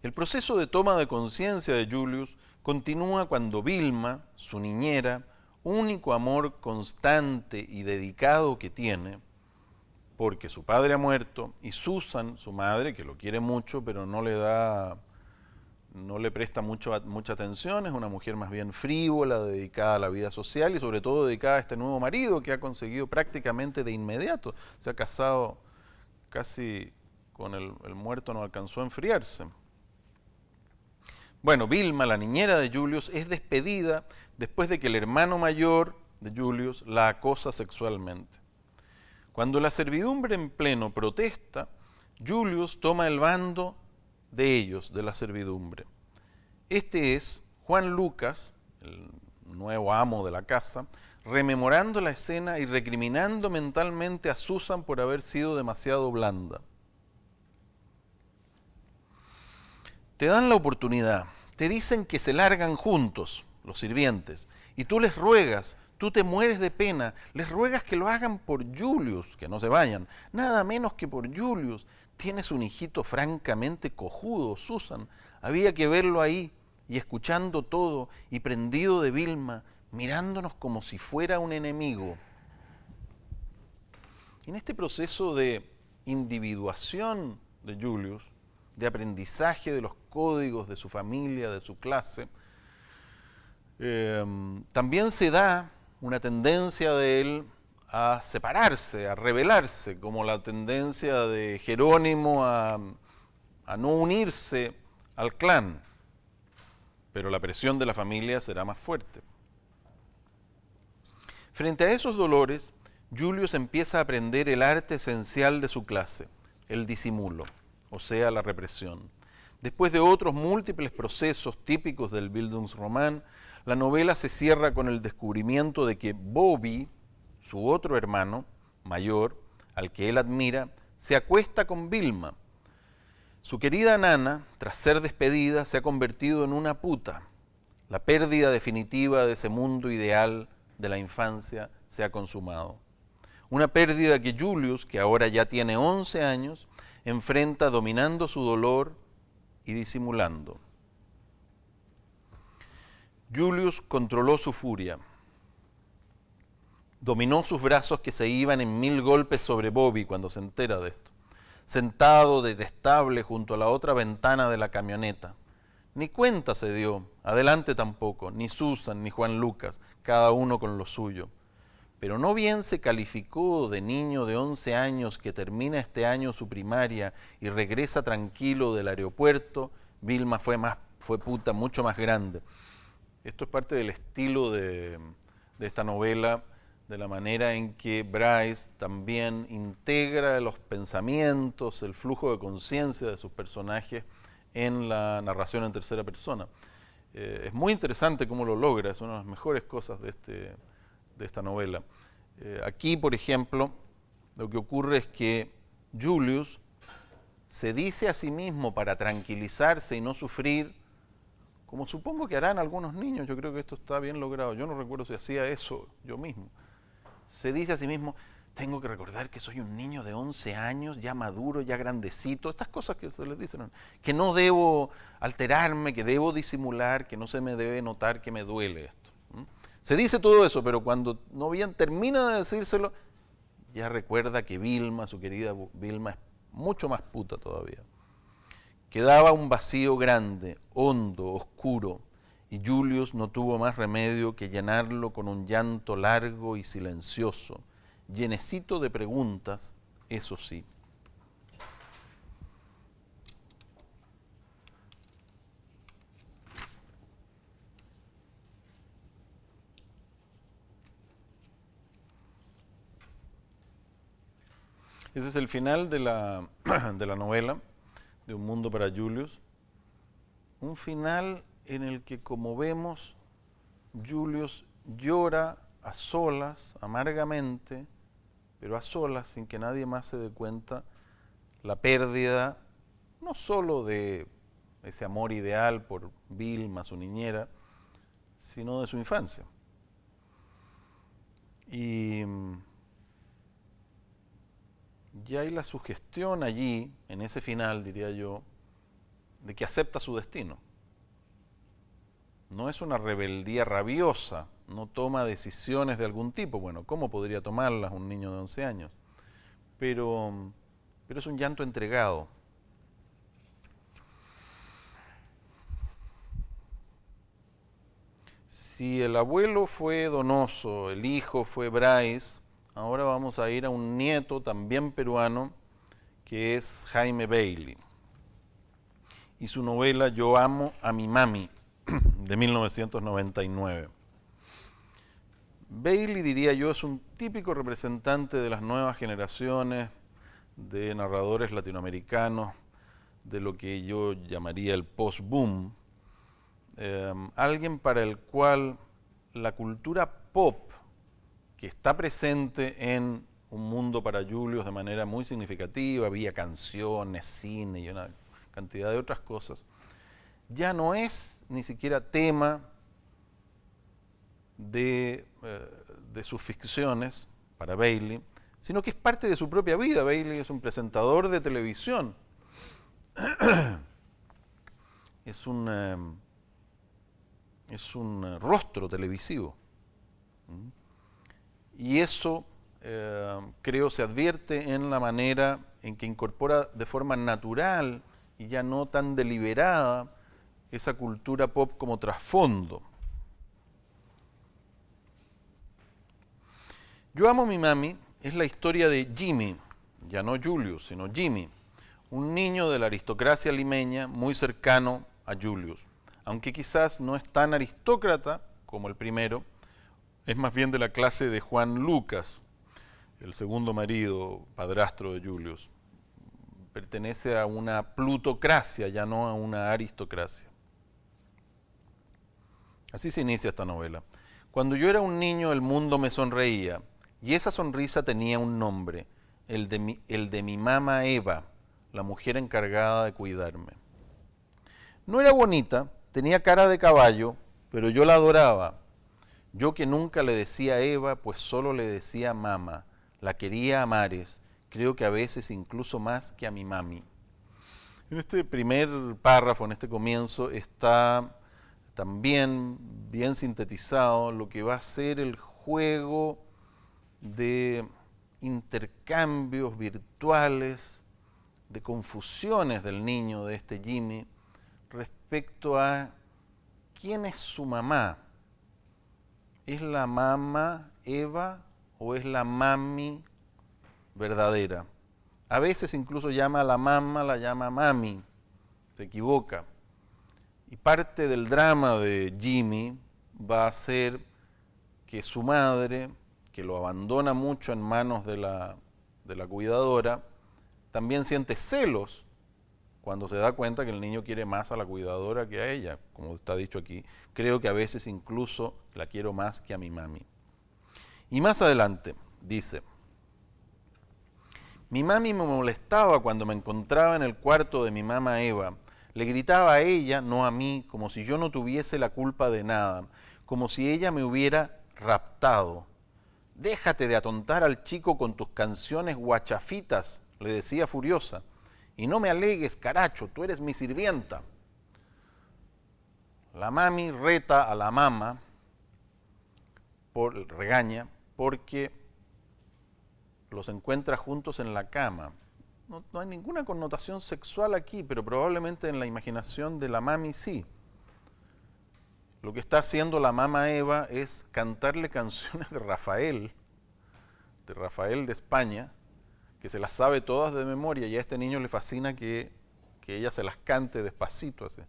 El proceso de toma de conciencia de Julius continúa cuando Vilma, su niñera, único amor constante y dedicado que tiene, porque su padre ha muerto, y Susan, su madre, que lo quiere mucho, pero no le presta mucha atención, es una mujer más bien frívola, dedicada a la vida social y sobre todo dedicada a este nuevo marido que ha conseguido prácticamente de inmediato. Se ha casado casi con el muerto, no alcanzó a enfriarse. Bueno, Vilma, la niñera de Julius, es despedida después de que el hermano mayor de Julius la acosa sexualmente. Cuando la servidumbre en pleno protesta, Julius toma el bando de ellos, de la servidumbre. Este es Juan Lucas, el nuevo amo de la casa, rememorando la escena y recriminando mentalmente a Susan por haber sido demasiado blanda. Te dan la oportunidad, te dicen que se largan juntos, los sirvientes, y tú les ruegas, tú te mueres de pena, les ruegas que lo hagan por Julius, que no se vayan, nada menos que por Julius. Tienes un hijito francamente cojudo, Susan, había que verlo ahí, y escuchando todo, y prendido de Vilma, mirándonos como si fuera un enemigo. En este proceso de individuación de Julius, de aprendizaje de los códigos de su familia, de su clase, también se da una tendencia de él a separarse, a rebelarse, como la tendencia de Jerónimo a no unirse al clan. pero la presión de la familia será más fuerte. Frente a esos dolores, Julius empieza a aprender el arte esencial de su clase, el disimulo, o sea, la represión. Después de otros múltiples procesos típicos del Bildungsroman, la novela se cierra con el descubrimiento de que Bobby, su otro hermano mayor, al que él admira, se acuesta con Vilma. Su querida nana, tras ser despedida, se ha convertido en una puta. La pérdida definitiva de ese mundo ideal de la infancia se ha consumado. Una pérdida que Julius, que ahora ya tiene 11 años, enfrenta dominando su dolor y disimulando. Julius controló su furia. Dominó sus brazos que se iban en 1000 golpes sobre Bobby cuando se entera de esto. Sentado detestable junto a la otra ventana de la camioneta. Ni cuenta se dio, adelante tampoco, ni Susan ni Juan Lucas, cada uno con lo suyo. Pero no bien se calificó de niño de 11 años que termina este año su primaria y regresa tranquilo del aeropuerto, Vilma fue puta mucho más grande. Esto es parte del estilo de esta novela, de la manera en que Bryce también integra los pensamientos, el flujo de conciencia de sus personajes en la narración en tercera persona. Es muy interesante cómo lo logra, es una de las mejores cosas de esta novela. Aquí, por ejemplo, lo que ocurre es que Julius se dice a sí mismo para tranquilizarse y no sufrir, como supongo que harán algunos niños. Yo creo que esto está bien logrado. Yo no recuerdo si hacía eso yo mismo. Se dice a sí mismo, tengo que recordar que soy un niño de 11 años, ya maduro, ya grandecito, estas cosas que se les dicen, que no debo alterarme, que debo disimular, que no se me debe notar que me duele esto. Se dice todo eso, pero cuando no bien termina de decírselo, ya recuerda que Vilma, su querida Vilma, es mucho más puta todavía. Quedaba un vacío grande, hondo, oscuro, y Julius no tuvo más remedio que llenarlo con un llanto largo y silencioso, llenecito de preguntas, eso sí. Ese es el final de la novela, de Un mundo para Julius. Un final en el que, como vemos, Julius llora a solas, amargamente, pero a solas, sin que nadie más se dé cuenta, la pérdida no solo de ese amor ideal por Vilma, su niñera, sino de su infancia. Y hay la sugestión allí, en ese final, diría yo, de que acepta su destino. No es una rebeldía rabiosa, no toma decisiones de algún tipo. Bueno, ¿cómo podría tomarlas un niño de 11 años? Pero es un llanto entregado. Si el abuelo fue Donoso, el hijo fue Bryce, ahora vamos a ir a un nieto también peruano, que es Jaime Bailey. Y su novela Yo amo a mi mami, de 1999. Bailey, diría yo, es un típico representante de las nuevas generaciones de narradores latinoamericanos, de lo que yo llamaría el post-boom. Alguien para el cual la cultura pop, que está presente en Un mundo para Julius de manera muy significativa, había canciones, cine y una cantidad de otras cosas, ya no es ni siquiera tema de sus ficciones para Bailey, sino que es parte de su propia vida. Bailey es un presentador de televisión. Es un rostro televisivo. Y eso, creo, se advierte en la manera en que incorpora de forma natural y ya no tan deliberada esa cultura pop como trasfondo. Yo amo a mi mami es la historia de Jimmy, ya no Julius, sino Jimmy, un niño de la aristocracia limeña muy cercano a Julius, aunque quizás no es tan aristócrata como el primero, es más bien de la clase de Juan Lucas, el segundo marido, padrastro de Julius. Pertenece a una plutocracia, ya no a una aristocracia. Así se inicia esta novela. Cuando yo era un niño, el mundo me sonreía, y esa sonrisa tenía un nombre, el de mi mamá Eva, la mujer encargada de cuidarme. No era bonita, tenía cara de caballo, pero yo la adoraba. Yo que nunca le decía Eva, pues solo le decía mamá. La quería a mares, creo que a veces incluso más que a mi mami. En este primer párrafo, en este comienzo, está también bien sintetizado lo que va a ser el juego de intercambios virtuales, de confusiones del niño, de este Jimmy, respecto a quién es su mamá. ¿Es la mamá Eva o es la mami verdadera? A veces incluso llama a la mamá, la llama mami, se equivoca. Y parte del drama de Jimmy va a ser que su madre, que lo abandona mucho en manos de la cuidadora, también siente celos cuando se da cuenta que el niño quiere más a la cuidadora que a ella, como está dicho aquí. Creo que a veces incluso la quiero más que a mi mami. Y más adelante dice, mi mami me molestaba cuando me encontraba en el cuarto de mi mamá Eva. Le gritaba a ella, no a mí, como si yo no tuviese la culpa de nada, como si ella me hubiera raptado. Déjate de atontar al chico con tus canciones guachafitas, le decía furiosa. Y no me alegues, caracho, tú eres mi sirvienta. La mami reta a la mamá, regaña, porque los encuentra juntos en la cama. No hay ninguna connotación sexual aquí, pero probablemente en la imaginación de la mami sí. Lo que está haciendo la mamá Eva es cantarle canciones de Rafael de España, que se las sabe todas de memoria, y a este niño le fascina que ella se las cante despacito. Así.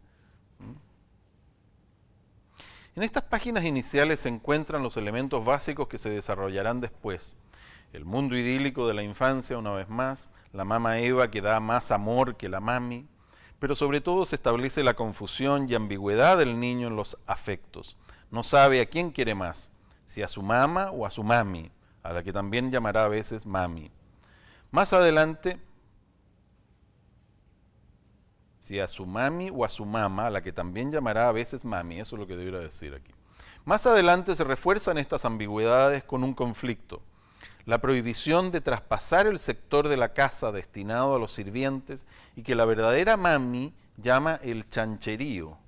En estas páginas iniciales se encuentran los elementos básicos que se desarrollarán después. El mundo idílico de la infancia, una vez más, la mamá Eva que da más amor que la mami, pero sobre todo se establece la confusión y ambigüedad del niño en los afectos. No sabe a quién quiere más, si a su mamá o a su mami, a la que también llamará a veces mami. Más adelante, si a su mami o a su mamá, a la que también llamará a veces mami, eso es lo que debiera decir aquí. Más adelante se refuerzan estas ambigüedades con un conflicto. La prohibición de traspasar el sector de la casa destinado a los sirvientes y que la verdadera mami llama el chancherío.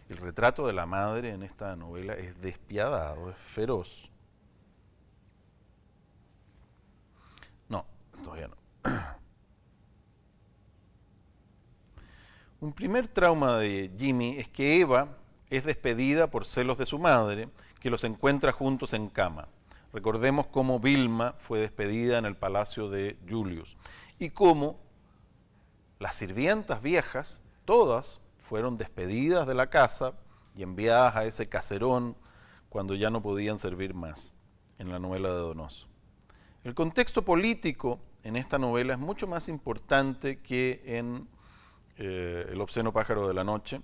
El retrato de la madre en esta novela es despiadado, es feroz. No, todavía no. Un primer trauma de Jimmy es que Eva es despedida por celos de su madre, que los encuentra juntos en cama. Recordemos cómo Vilma fue despedida en el palacio de Julius y cómo las sirvientas viejas, todas, fueron despedidas de la casa y enviadas a ese caserón cuando ya no podían servir más, en la novela de Donoso. El contexto político en esta novela es mucho más importante que en El obsceno pájaro de la noche,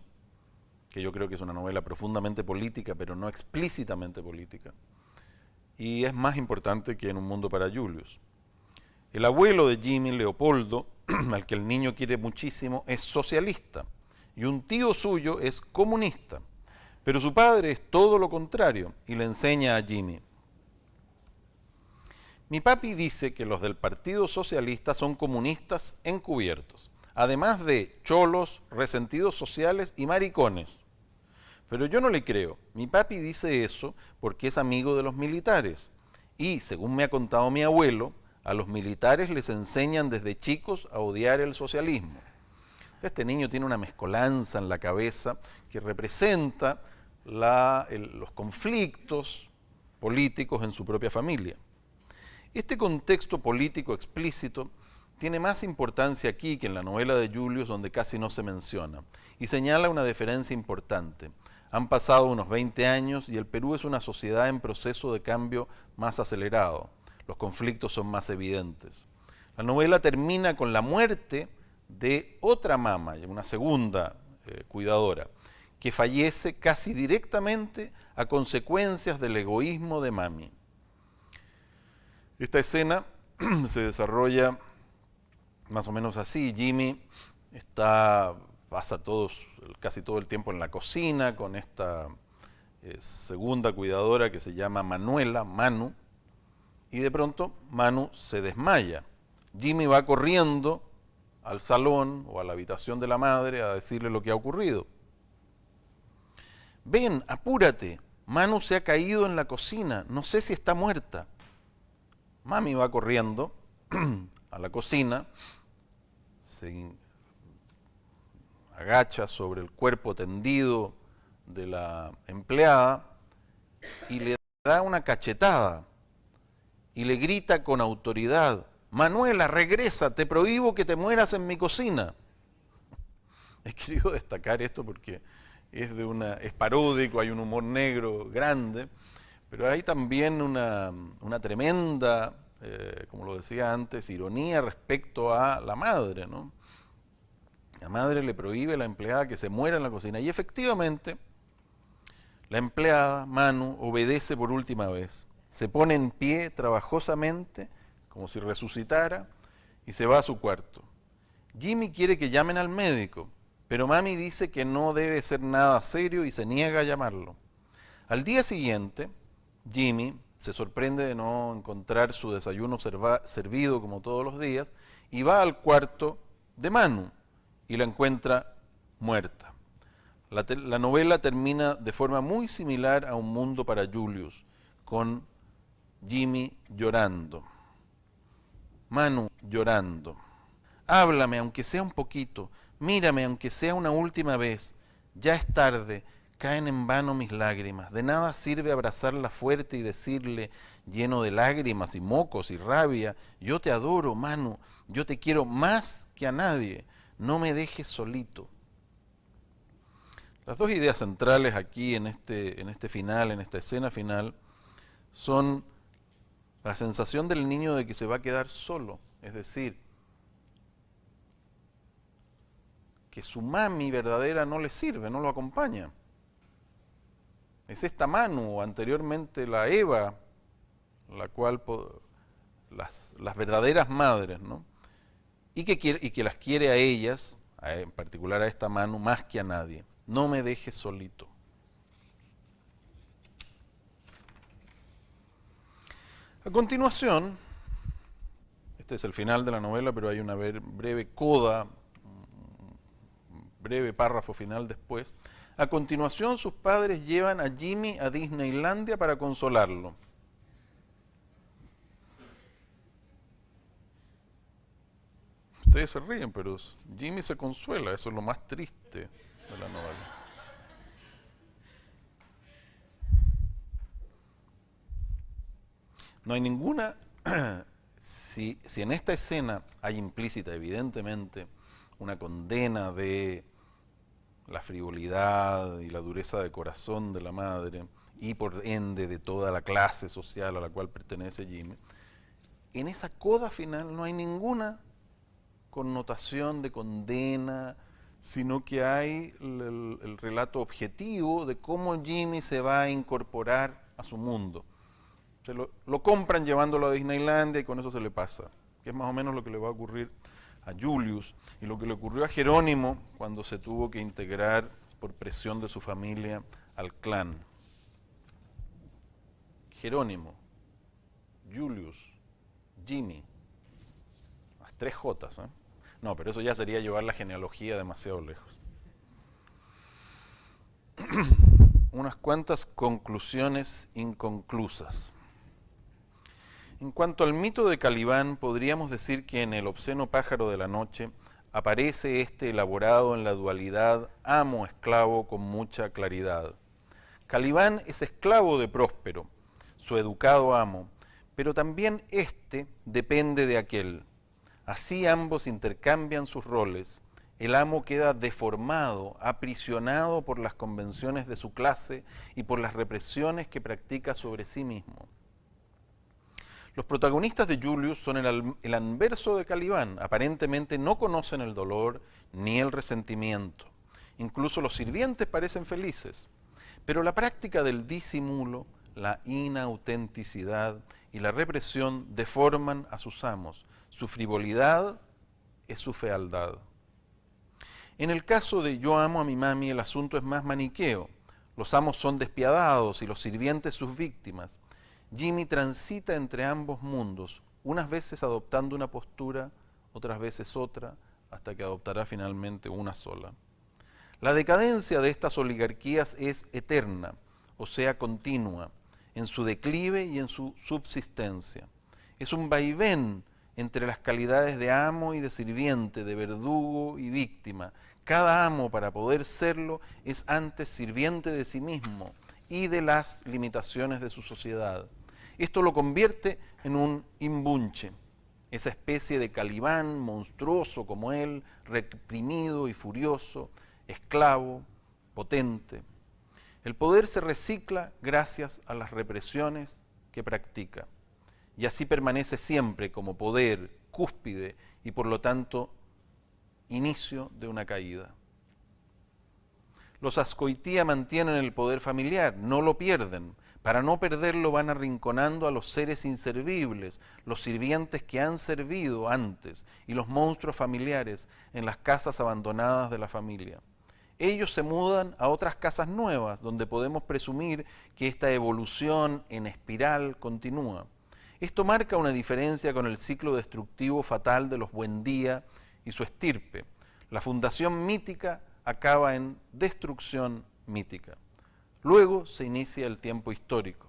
que yo creo que es una novela profundamente política, pero no explícitamente política. Y es más importante que en Un mundo para Julius. El abuelo de Jimmy, Leopoldo, al que el niño quiere muchísimo, es socialista y un tío suyo es comunista, pero su padre es todo lo contrario y le enseña a Jimmy. Mi papi dice que los del Partido Socialista son comunistas encubiertos, además de cholos, resentidos sociales y maricones. Pero yo no le creo. Mi papi dice eso porque es amigo de los militares. Y, según me ha contado mi abuelo, a los militares les enseñan desde chicos a odiar el socialismo. Este niño tiene una mezcolanza en la cabeza que representa los conflictos políticos en su propia familia. Este contexto político explícito tiene más importancia aquí que en la novela de Julius, donde casi no se menciona, y señala una diferencia importante. Han pasado unos 20 años y el Perú es una sociedad en proceso de cambio más acelerado. Los conflictos son más evidentes. La novela termina con la muerte de otra mama, una segunda cuidadora, que fallece casi directamente a consecuencias del egoísmo de mami. Esta escena se desarrolla más o menos así. Jimmy pasa casi todo el tiempo en la cocina con esta segunda cuidadora que se llama Manuela, Manu, y de pronto Manu se desmaya. Jimmy va corriendo al salón o a la habitación de la madre a decirle lo que ha ocurrido. Ven, apúrate, Manu se ha caído en la cocina, no sé si está muerta. Mami va corriendo a la cocina, se agacha sobre el cuerpo tendido de la empleada y le da una cachetada y le grita con autoridad: Manuela, regresa, te prohíbo que te mueras en mi cocina. He querido destacar esto porque es paródico, hay un humor negro grande, pero hay también una tremenda, como lo decía antes, ironía respecto a la madre, ¿no? La madre le prohíbe a la empleada que se muera en la cocina y efectivamente la empleada, Manu, obedece por última vez. Se pone en pie trabajosamente, como si resucitara, y se va a su cuarto. Jimmy quiere que llamen al médico, pero mami dice que no debe ser nada serio y se niega a llamarlo. Al día siguiente, Jimmy se sorprende de no encontrar su desayuno servido como todos los días y va al cuarto de Manu y la encuentra muerta. La novela termina de forma muy similar a Un mundo para Julius, con Jimmy llorando, Manu llorando. Háblame, aunque sea un poquito, mírame, aunque sea una última vez. Ya es tarde, caen en vano mis lágrimas. De nada sirve abrazarla fuerte y decirle, lleno de lágrimas y mocos y rabia: yo te adoro, Manu, yo te quiero más que a nadie, no me dejes solito. Las dos ideas centrales aquí en este final, en esta escena final, son la sensación del niño de que se va a quedar solo, es decir, que su mami verdadera no le sirve, no lo acompaña. Es esta Manu, o anteriormente la Eva, la cual las verdaderas madres, ¿no? Y que las quiere a ellas, en particular a esta Manu, más que a nadie. No me dejes solito. A continuación, este es el final de la novela, pero hay una breve coda, un breve párrafo final después. A continuación, sus padres llevan a Jimmy a Disneylandia para consolarlo. Ustedes se ríen, pero Jimmy se consuela, eso es lo más triste de la novela. No hay ninguna, si en esta escena hay implícita, evidentemente, una condena de la frivolidad y la dureza de corazón de la madre, y por ende de toda la clase social a la cual pertenece Jimmy, en esa coda final no hay ninguna connotación de condena, sino que hay el relato objetivo de cómo Jimmy se va a incorporar a su mundo. Lo compran llevándolo a Disneylandia y con eso se le pasa, que es más o menos lo que le va a ocurrir a Julius y lo que le ocurrió a Jerónimo cuando se tuvo que integrar por presión de su familia al clan. Jerónimo, Julius, Jimmy, las 3 Jotas, ¿eh? No, pero eso ya sería llevar la genealogía demasiado lejos. Unas cuantas conclusiones inconclusas. En cuanto al mito de Calibán, podríamos decir que en El obsceno pájaro de la noche aparece este elaborado en la dualidad amo-esclavo con mucha claridad. Calibán es esclavo de Próspero, su educado amo, pero también éste depende de aquel. Así ambos intercambian sus roles. El amo queda deformado, aprisionado por las convenciones de su clase y por las represiones que practica sobre sí mismo. Los protagonistas de Julius son el anverso de Calibán. Aparentemente no conocen el dolor ni el resentimiento. Incluso los sirvientes parecen felices. Pero la práctica del disimulo, la inautenticidad y la represión deforman a sus amos. Su frivolidad es su fealdad. En el caso de Yo amo a mi mami, el asunto es más maniqueo. Los amos son despiadados y los sirvientes sus víctimas. Jimmy transita entre ambos mundos, unas veces adoptando una postura, otras veces otra, hasta que adoptará finalmente una sola. La decadencia de estas oligarquías es eterna, o sea, continua, en su declive y en su subsistencia. Es un vaivén entre las calidades de amo y de sirviente, de verdugo y víctima. Cada amo, para poder serlo, es antes sirviente de sí mismo y de las limitaciones de su sociedad. Esto lo convierte en un imbunche, esa especie de Calibán monstruoso como él, reprimido y furioso, esclavo, potente. El poder se recicla gracias a las represiones que practica, y así permanece siempre como poder, cúspide y por lo tanto inicio de una caída. Los Azcoitía mantienen el poder familiar, no lo pierden. Para no perderlo van arrinconando a los seres inservibles, los sirvientes que han servido antes y los monstruos familiares en las casas abandonadas de la familia. Ellos se mudan a otras casas nuevas, donde podemos presumir que esta evolución en espiral continúa. Esto marca una diferencia con el ciclo destructivo fatal de los Buendía y su estirpe. La fundación mítica acaba en destrucción mítica. Luego se inicia el tiempo histórico.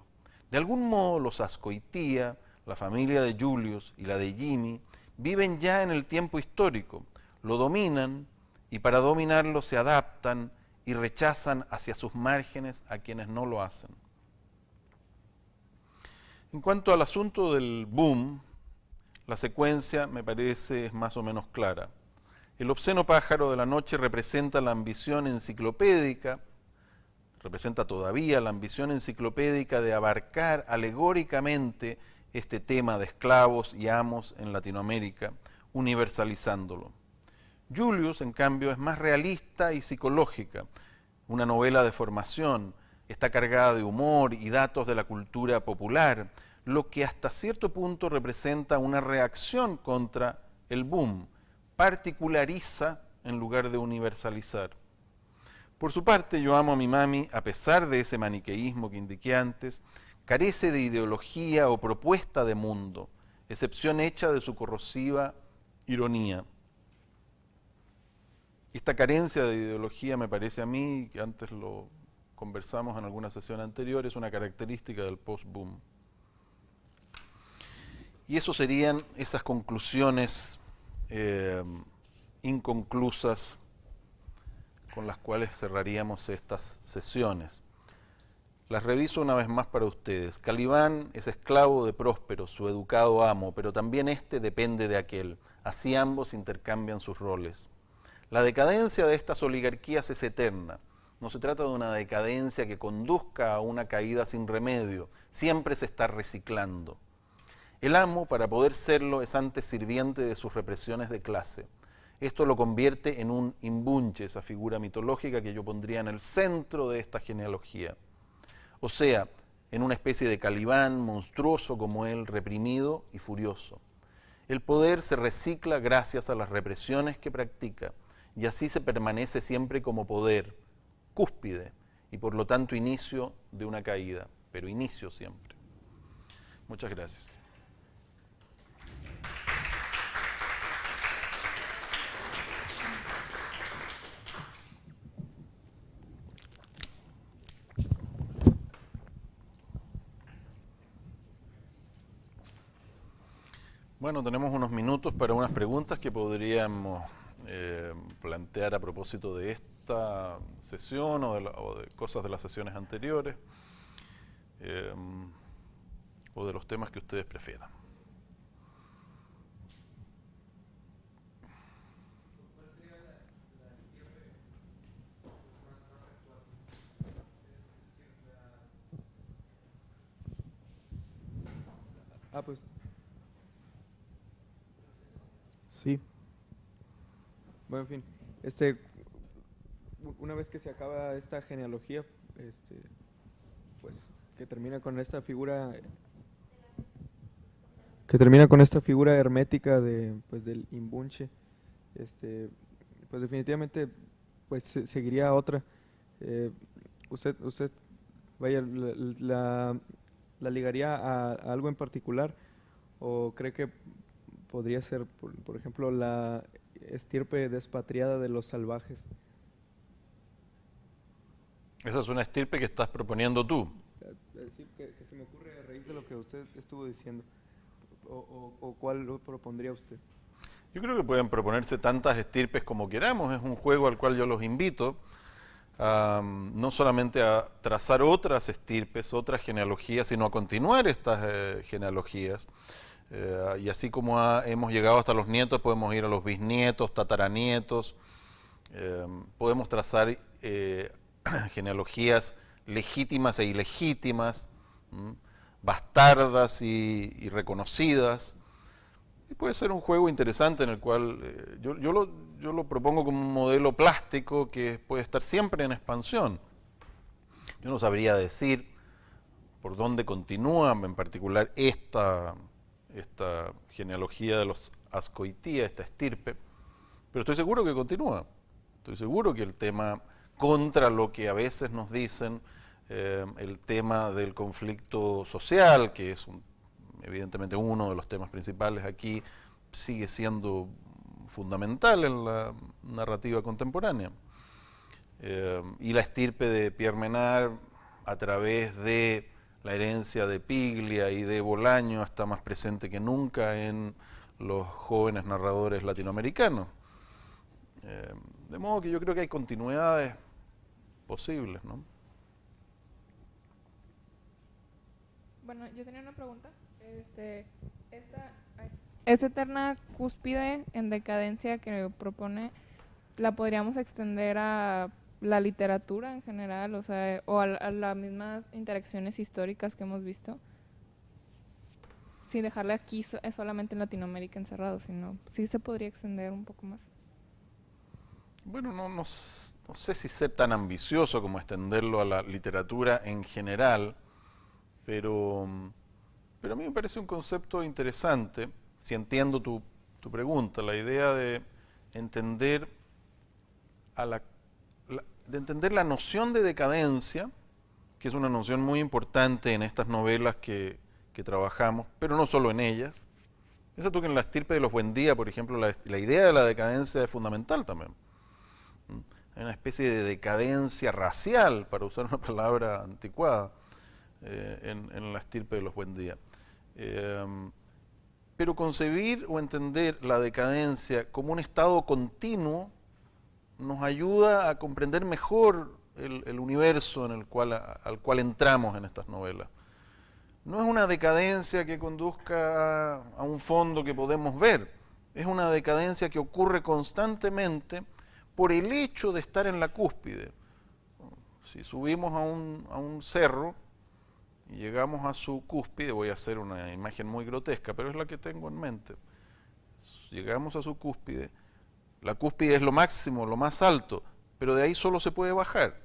De algún modo los Azcoitía, la familia de Julius y la de Jimmy, viven ya en el tiempo histórico, lo dominan y para dominarlo se adaptan y rechazan hacia sus márgenes a quienes no lo hacen. En cuanto al asunto del boom, la secuencia me parece es más o menos clara. El obsceno pájaro de la noche representa la ambición enciclopédica, representa todavía la ambición enciclopédica de abarcar alegóricamente este tema de esclavos y amos en Latinoamérica, universalizándolo. Julius, en cambio, es más realista y psicológica, una novela de formación, está cargada de humor y datos de la cultura popular, lo que hasta cierto punto representa una reacción contra el boom, particulariza en lugar de universalizar. Por su parte, Yo amo a mi mami, a pesar de ese maniqueísmo que indiqué antes, carece de ideología o propuesta de mundo, excepción hecha de su corrosiva ironía. Esta carencia de ideología me parece a mí, que antes lo conversamos en alguna sesión anterior, es una característica del post-boom. Y eso serían esas conclusiones inconclusas con las cuales cerraríamos estas sesiones. Las reviso una vez más para ustedes. Calibán es esclavo de Próspero, su educado amo, pero también éste depende de aquel. Así ambos intercambian sus roles. La decadencia de estas oligarquías es eterna. No se trata de una decadencia que conduzca a una caída sin remedio. Siempre se está reciclando. El amo, para poder serlo, es antes sirviente de sus represiones de clase. Esto lo convierte en un imbunche, esa figura mitológica que yo pondría en el centro de esta genealogía. O sea, en una especie de Calibán monstruoso como él, reprimido y furioso. El poder se recicla gracias a las represiones que practica, y así se permanece siempre como poder, cúspide, y por lo tanto inicio de una caída, pero inicio siempre. Muchas gracias. Bueno, tenemos unos minutos para unas preguntas que podríamos plantear a propósito de esta sesión o de cosas de las sesiones anteriores o de los temas que ustedes prefieran. Pues sí. Bueno, en fin, una vez que se acaba esta genealogía, pues que termina con esta figura hermética pues del imbunche, pues definitivamente pues seguiría otra. Eh, usted vaya, la ligaría a algo en particular, o cree que podría ser, por ejemplo, la estirpe despatriada de los salvajes? Esa es una estirpe que estás proponiendo tú. Sí, que se me ocurre a raíz de lo que usted estuvo diciendo. ¿O cuál lo propondría usted? Yo creo que pueden proponerse tantas estirpes como queramos. Es un juego al cual yo los invito, no solamente a trazar otras estirpes, otras genealogías, sino a continuar estas genealogías. Y así como hemos llegado hasta los nietos, podemos ir a los bisnietos, tataranietos. Podemos trazar genealogías legítimas e ilegítimas, bastardas y reconocidas. Y puede ser un juego interesante en el cual yo lo propongo como un modelo plástico que puede estar siempre en expansión. Yo no sabría decir por dónde continúa en particular esta genealogía de los Ascoitía, esta estirpe, pero estoy seguro que continúa. Estoy seguro que el tema contra lo que a veces nos dicen, el tema del conflicto social, que es evidentemente uno de los temas principales aquí, sigue siendo fundamental en la narrativa contemporánea. Y la estirpe de Pierre Menard, a través de la herencia de Piglia y de Bolaño, está más presente que nunca en los jóvenes narradores latinoamericanos. De modo que yo creo que hay continuidades posibles, ¿no? Bueno, yo tenía una pregunta. Esta eterna cúspide en decadencia que propone, ¿la podríamos extender a la literatura en general? O sea, o a las mismas interacciones históricas que hemos visto, sin dejarle aquí solamente en Latinoamérica encerrado, sino sí se podría extender un poco más. Bueno, no sé si ser tan ambicioso como extenderlo a la literatura en general, pero a mí me parece un concepto interesante, si entiendo tu pregunta, la idea de entender de entender la noción de decadencia, que es una noción muy importante en estas novelas que trabajamos, pero no solo en ellas. Piensa tú que en La estirpe de los Buendía, por ejemplo, la idea de la decadencia es fundamental también. Hay una especie de decadencia racial, para usar una palabra anticuada, en La estirpe de los Buendía. Pero concebir o entender la decadencia como un estado continuo nos ayuda a comprender mejor el universo al cual entramos en estas novelas. No es una decadencia que conduzca a un fondo que podemos ver, es una decadencia que ocurre constantemente por el hecho de estar en la cúspide. Si subimos a un cerro y llegamos a su cúspide, voy a hacer una imagen muy grotesca, pero es la que tengo en mente. Llegamos a su cúspide, la cúspide es lo máximo, lo más alto, pero de ahí solo se puede bajar,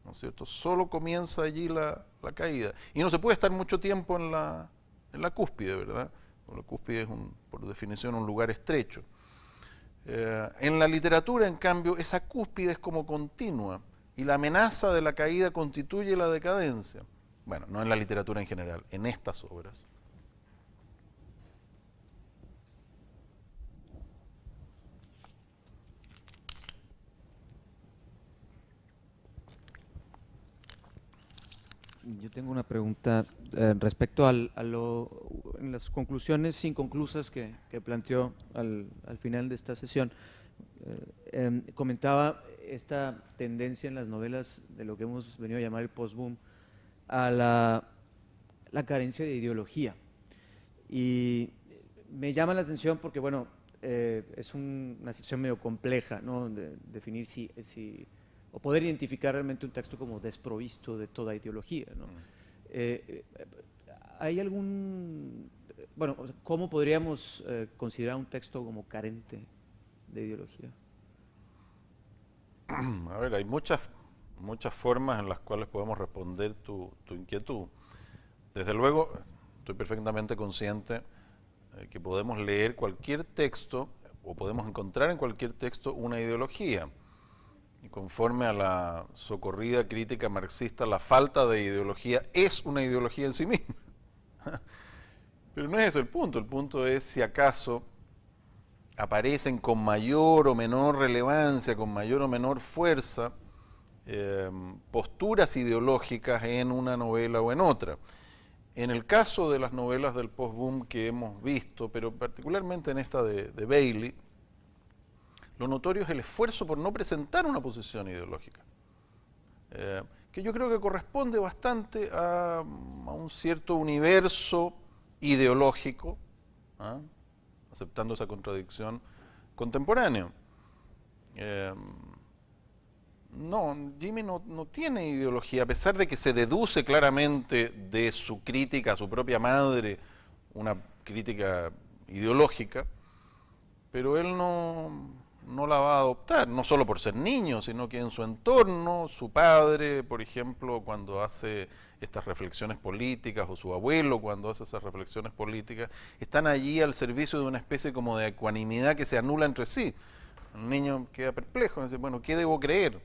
¿no es cierto? Solo comienza allí la caída. Y no se puede estar mucho tiempo en la cúspide, ¿verdad? La cúspide es, por definición, un lugar estrecho. En la literatura, en cambio, esa cúspide es como continua y la amenaza de la caída constituye la decadencia. Bueno, no en la literatura en general, en estas obras. Yo tengo una pregunta respecto en las conclusiones inconclusas que planteó al final de esta sesión. Comentaba esta tendencia en las novelas de lo que hemos venido a llamar el post-boom a la carencia de ideología. Y me llama la atención porque, bueno, es una sección medio compleja, ¿no? De definir o poder identificar realmente un texto como desprovisto de toda ideología, ¿no? ¿Hay algún bueno, o sea, ¿cómo podríamos considerar un texto como carente de ideología? A ver, hay muchas formas en las cuales podemos responder tu inquietud. Desde luego, estoy perfectamente consciente que podemos leer cualquier texto o podemos encontrar en cualquier texto una ideología. Y conforme a la socorrida crítica marxista, la falta de ideología es una ideología en sí misma. Pero no es ese el punto es si acaso aparecen con mayor o menor relevancia, con mayor o menor fuerza, posturas ideológicas en una novela o en otra. En el caso de las novelas del post-boom que hemos visto, pero particularmente en esta de Bailey, lo notorio es el esfuerzo por no presentar una posición ideológica, que yo creo que corresponde bastante a un cierto universo ideológico, ¿ah? Aceptando esa contradicción, contemporáneo. No, Jimmy no tiene ideología, a pesar de que se deduce claramente de su crítica a su propia madre, una crítica ideológica, pero él no la va a adoptar, no solo por ser niño, sino que en su entorno, su padre, por ejemplo, cuando hace estas reflexiones políticas, o su abuelo cuando hace esas reflexiones políticas, están allí al servicio de una especie como de ecuanimidad que se anula entre sí. El niño queda perplejo, dice, bueno, ¿qué debo creer?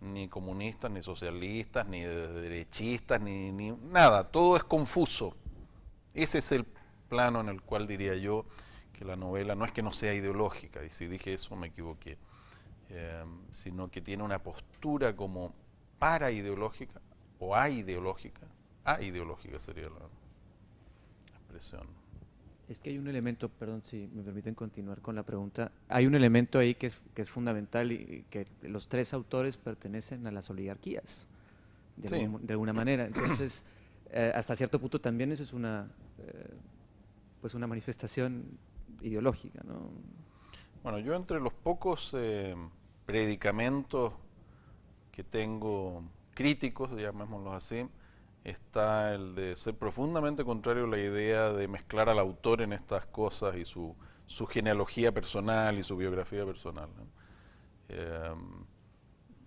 Ni comunistas, ni socialistas, ni derechistas, ni nada, todo es confuso. Ese es el plano en el cual diría yo que la novela no es que no sea ideológica, y si dije eso me equivoqué, sino que tiene una postura como para-ideológica o aideológica sería la expresión. Es que hay un elemento, perdón si me permiten continuar con la pregunta, hay un elemento ahí que es fundamental y que los tres autores pertenecen a las oligarquías, de alguna manera. Entonces, hasta cierto punto también eso es pues una manifestación ideológica, ¿no? Bueno, yo entre los pocos predicamentos que tengo críticos, llamémoslos así, está el de ser profundamente contrario a la idea de mezclar al autor en estas cosas y su genealogía personal y su biografía personal, ¿no?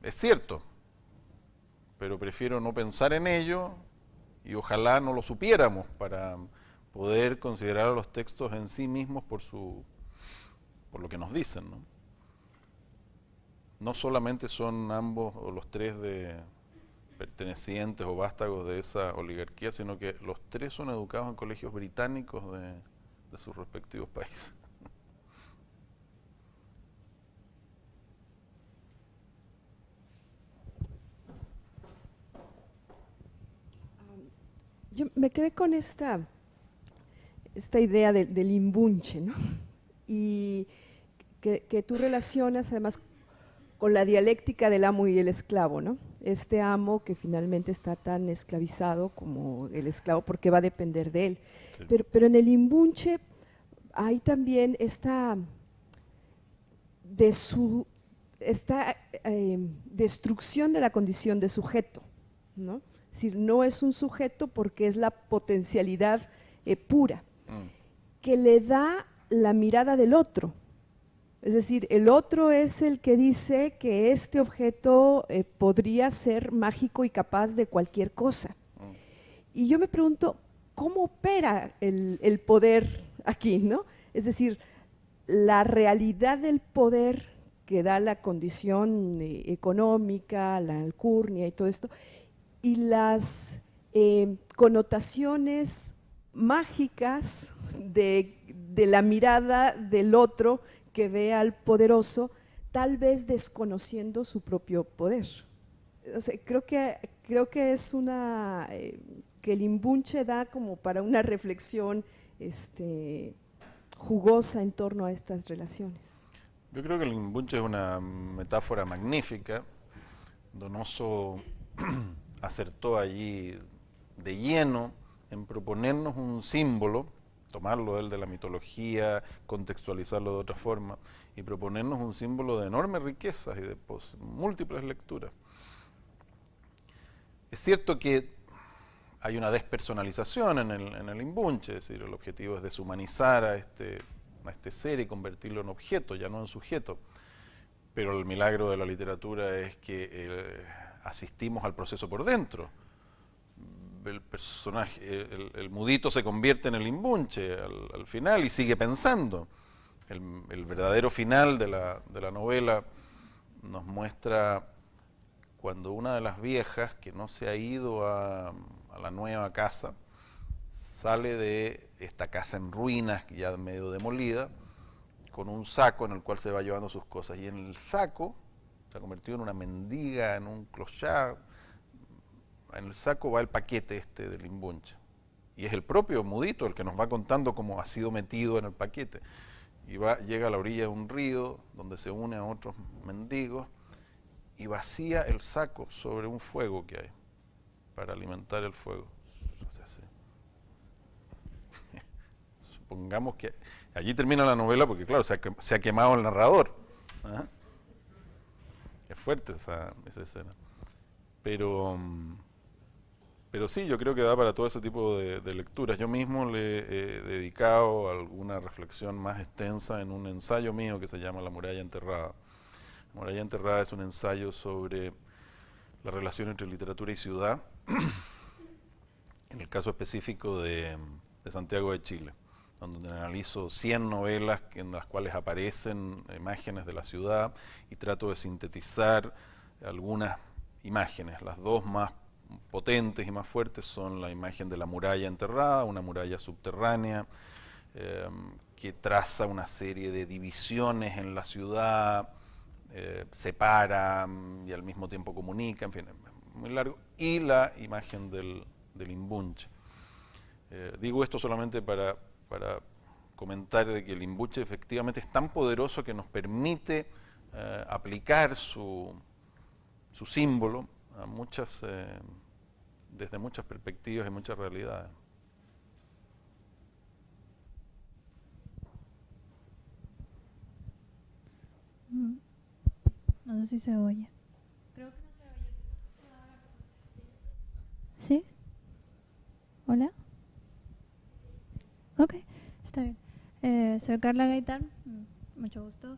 Es cierto, pero prefiero no pensar en ello y ojalá no lo supiéramos para poder considerar a los textos en sí mismos por lo que nos dicen, ¿no? No solamente son ambos o los tres pertenecientes o vástagos de esa oligarquía, sino que los tres son educados en colegios británicos de sus respectivos países. Yo me quedé con esta idea del imbunche, ¿no? Y que tú relacionas además con la dialéctica del amo y el esclavo, ¿no? Este amo que finalmente está tan esclavizado como el esclavo porque va a depender de él. Sí. Pero en el imbunche hay también esta destrucción de la condición de sujeto, ¿no? Es decir, no es un sujeto porque es la potencialidad pura, que le da la mirada del otro. Es decir, el otro es el que dice que este objeto podría ser mágico y capaz de cualquier cosa. Y yo me pregunto, ¿cómo opera el poder aquí, ¿no? Es decir, la realidad del poder que da la condición económica, la alcurnia y todo esto, y las connotaciones mágicas de la mirada del otro que ve al poderoso, tal vez desconociendo su propio poder. O sea, creo que es que el imbunche da como para una reflexión jugosa en torno a estas relaciones. Yo creo que el imbunche es una metáfora magnífica. Donoso acertó allí de lleno en proponernos un símbolo, tomarlo él de la mitología, contextualizarlo de otra forma y proponernos un símbolo de enormes riquezas y de múltiples lecturas. Es cierto que hay una despersonalización en el imbunche, es decir, el objetivo es deshumanizar a este ser y convertirlo en objeto, ya no en sujeto. Pero el milagro de la literatura es que asistimos al proceso por dentro. El personaje, el mudito se convierte en el imbunche al final y sigue pensando. El verdadero final de la novela nos muestra cuando una de las viejas, que no se ha ido a la nueva casa, sale de esta casa en ruinas, ya medio demolida, con un saco en el cual se va llevando sus cosas. Y en el saco, se ha convertido en una mendiga, en un clochard, en el saco va el paquete del imbunche. Y es el propio mudito el que nos va contando cómo ha sido metido en el paquete. Y llega a la orilla de un río donde se une a otros mendigos y vacía el saco sobre un fuego que hay para alimentar el fuego. O sea, sí. Supongamos que allí termina la novela porque, claro, se ha quemado el narrador. ¿Ah? Es fuerte esa escena. Pero sí, yo creo que da para todo ese tipo de lecturas. Yo mismo le he dedicado alguna reflexión más extensa en un ensayo mío que se llama La muralla enterrada. La muralla enterrada es un ensayo sobre la relación entre literatura y ciudad, en el caso específico de Santiago de Chile, donde analizo 100 novelas en las cuales aparecen imágenes de la ciudad y trato de sintetizar algunas imágenes. Las dos más potentes y más fuertes son la imagen de la muralla enterrada, una muralla subterránea que traza una serie de divisiones en la ciudad, separa y al mismo tiempo comunica, en fin, muy largo, y la imagen del imbunche. Digo esto solamente para comentar de que el imbunche efectivamente es tan poderoso que nos permite aplicar su símbolo a desde muchas perspectivas y muchas realidades. No sé si se oye. Creo que no se oye. ¿Sí? ¿Hola? Ok, está bien. Soy Carla Gaitán, mucho gusto.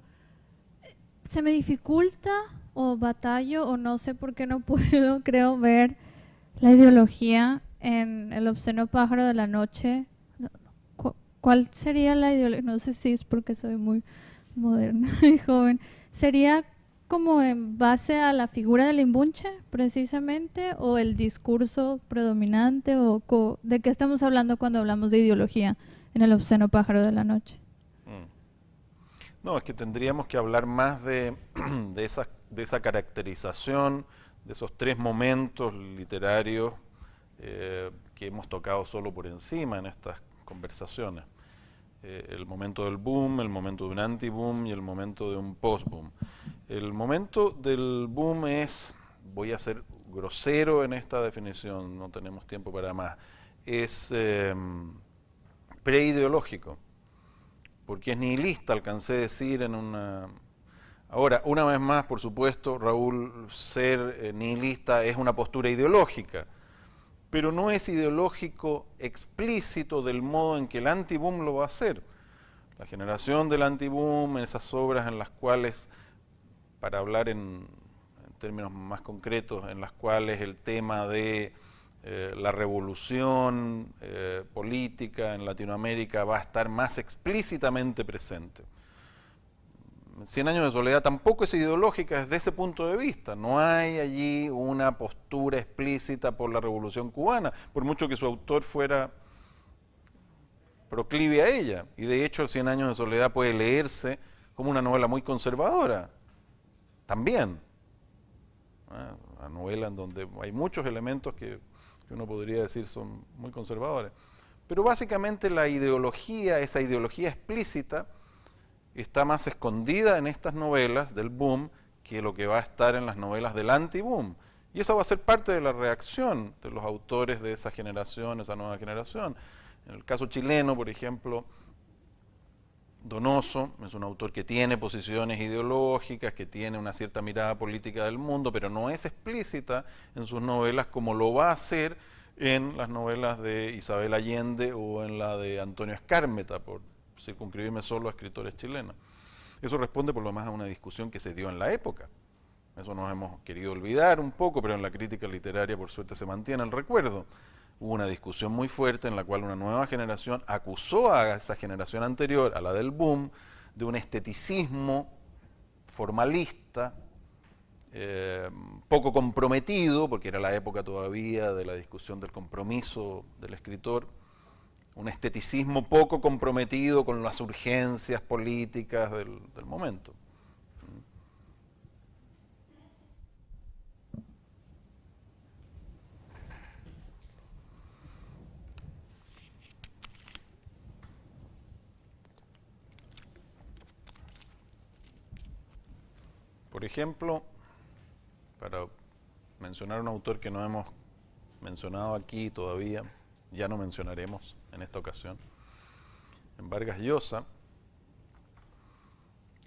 Se me dificulta o batallo o no sé por qué no puedo, creo, ver la ideología en El obsceno pájaro de la noche. ¿Cuál sería la ideología? No sé si es porque soy muy moderna y joven. ¿Sería como en base a la figura del imbunche, precisamente, o el discurso predominante, o de qué estamos hablando cuando hablamos de ideología en El obsceno pájaro de la noche? No, es que tendríamos que hablar más de esa caracterización, de esos tres momentos literarios que hemos tocado solo por encima en estas conversaciones. El momento del boom, el momento de un anti-boom y el momento de un post-boom. El momento del boom voy a ser grosero en esta definición, no tenemos tiempo para más, es preideológico, porque es nihilista, alcancé a decir en una... Ahora, una vez más, por supuesto, Raúl, ser nihilista es una postura ideológica, pero no es ideológico explícito del modo en que el anti-boom lo va a hacer. La generación del anti-boom, esas obras en las cuales, para hablar en términos más concretos, en las cuales el tema de la revolución política en Latinoamérica va a estar más explícitamente presente. 100 años de soledad tampoco es ideológica desde ese punto de vista. No hay allí una postura explícita por la revolución cubana, por mucho que su autor fuera proclive a ella. Y de hecho, 100 años de soledad puede leerse como una novela muy conservadora, también. Una novela en donde hay muchos elementos que uno podría decir son muy conservadores. Pero básicamente la ideología, esa ideología explícita, está más escondida en estas novelas del boom que lo que va a estar en las novelas del anti-boom. Y eso va a ser parte de la reacción de los autores de esa generación, esa nueva generación. En el caso chileno, por ejemplo, Donoso es un autor que tiene posiciones ideológicas, que tiene una cierta mirada política del mundo, pero no es explícita en sus novelas como lo va a hacer en las novelas de Isabel Allende o en la de Antonio Escármeta, por circunscribirme solo a escritores chilenos. Eso responde por lo más a una discusión que se dio en la época. Eso nos hemos querido olvidar un poco, pero en la crítica literaria por suerte se mantiene el recuerdo. Hubo una discusión muy fuerte en la cual una nueva generación acusó a esa generación anterior, a la del boom, de un esteticismo formalista, poco comprometido, porque era la época todavía de la discusión del compromiso del escritor, un esteticismo poco comprometido con las urgencias políticas del momento. Por ejemplo, para mencionar un autor que no hemos mencionado aquí todavía, ya no mencionaremos en esta ocasión, en Vargas Llosa,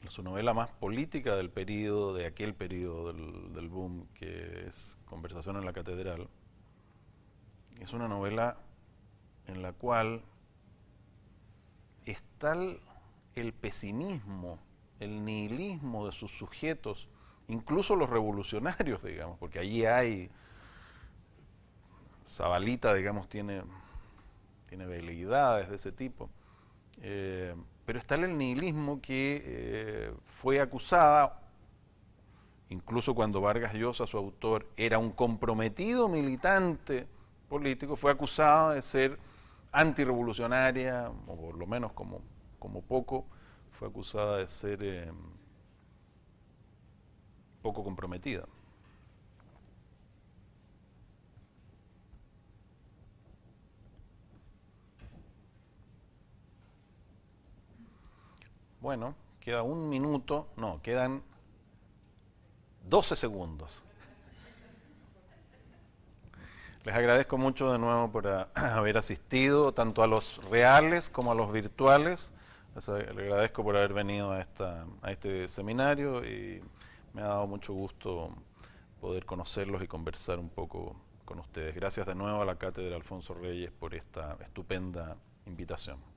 su novela más política del periodo, de aquel periodo del boom, que es Conversación en la Catedral, es una novela en la cual está el pesimismo, el nihilismo de sus sujetos, incluso los revolucionarios, digamos, porque allí hay, Zabalita, digamos, tiene veleidades de ese tipo, pero está el nihilismo que fue acusada, incluso cuando Vargas Llosa, su autor, era un comprometido militante político, fue acusada de ser antirrevolucionaria, o por lo menos como poco, fue acusada de ser poco comprometida. Bueno, queda un minuto, no, quedan 12 segundos. Les agradezco mucho de nuevo por haber asistido, tanto a los reales como a los virtuales. Les agradezco por haber venido a este seminario y me ha dado mucho gusto poder conocerlos y conversar un poco con ustedes. Gracias de nuevo a la Cátedra Alfonso Reyes por esta estupenda invitación.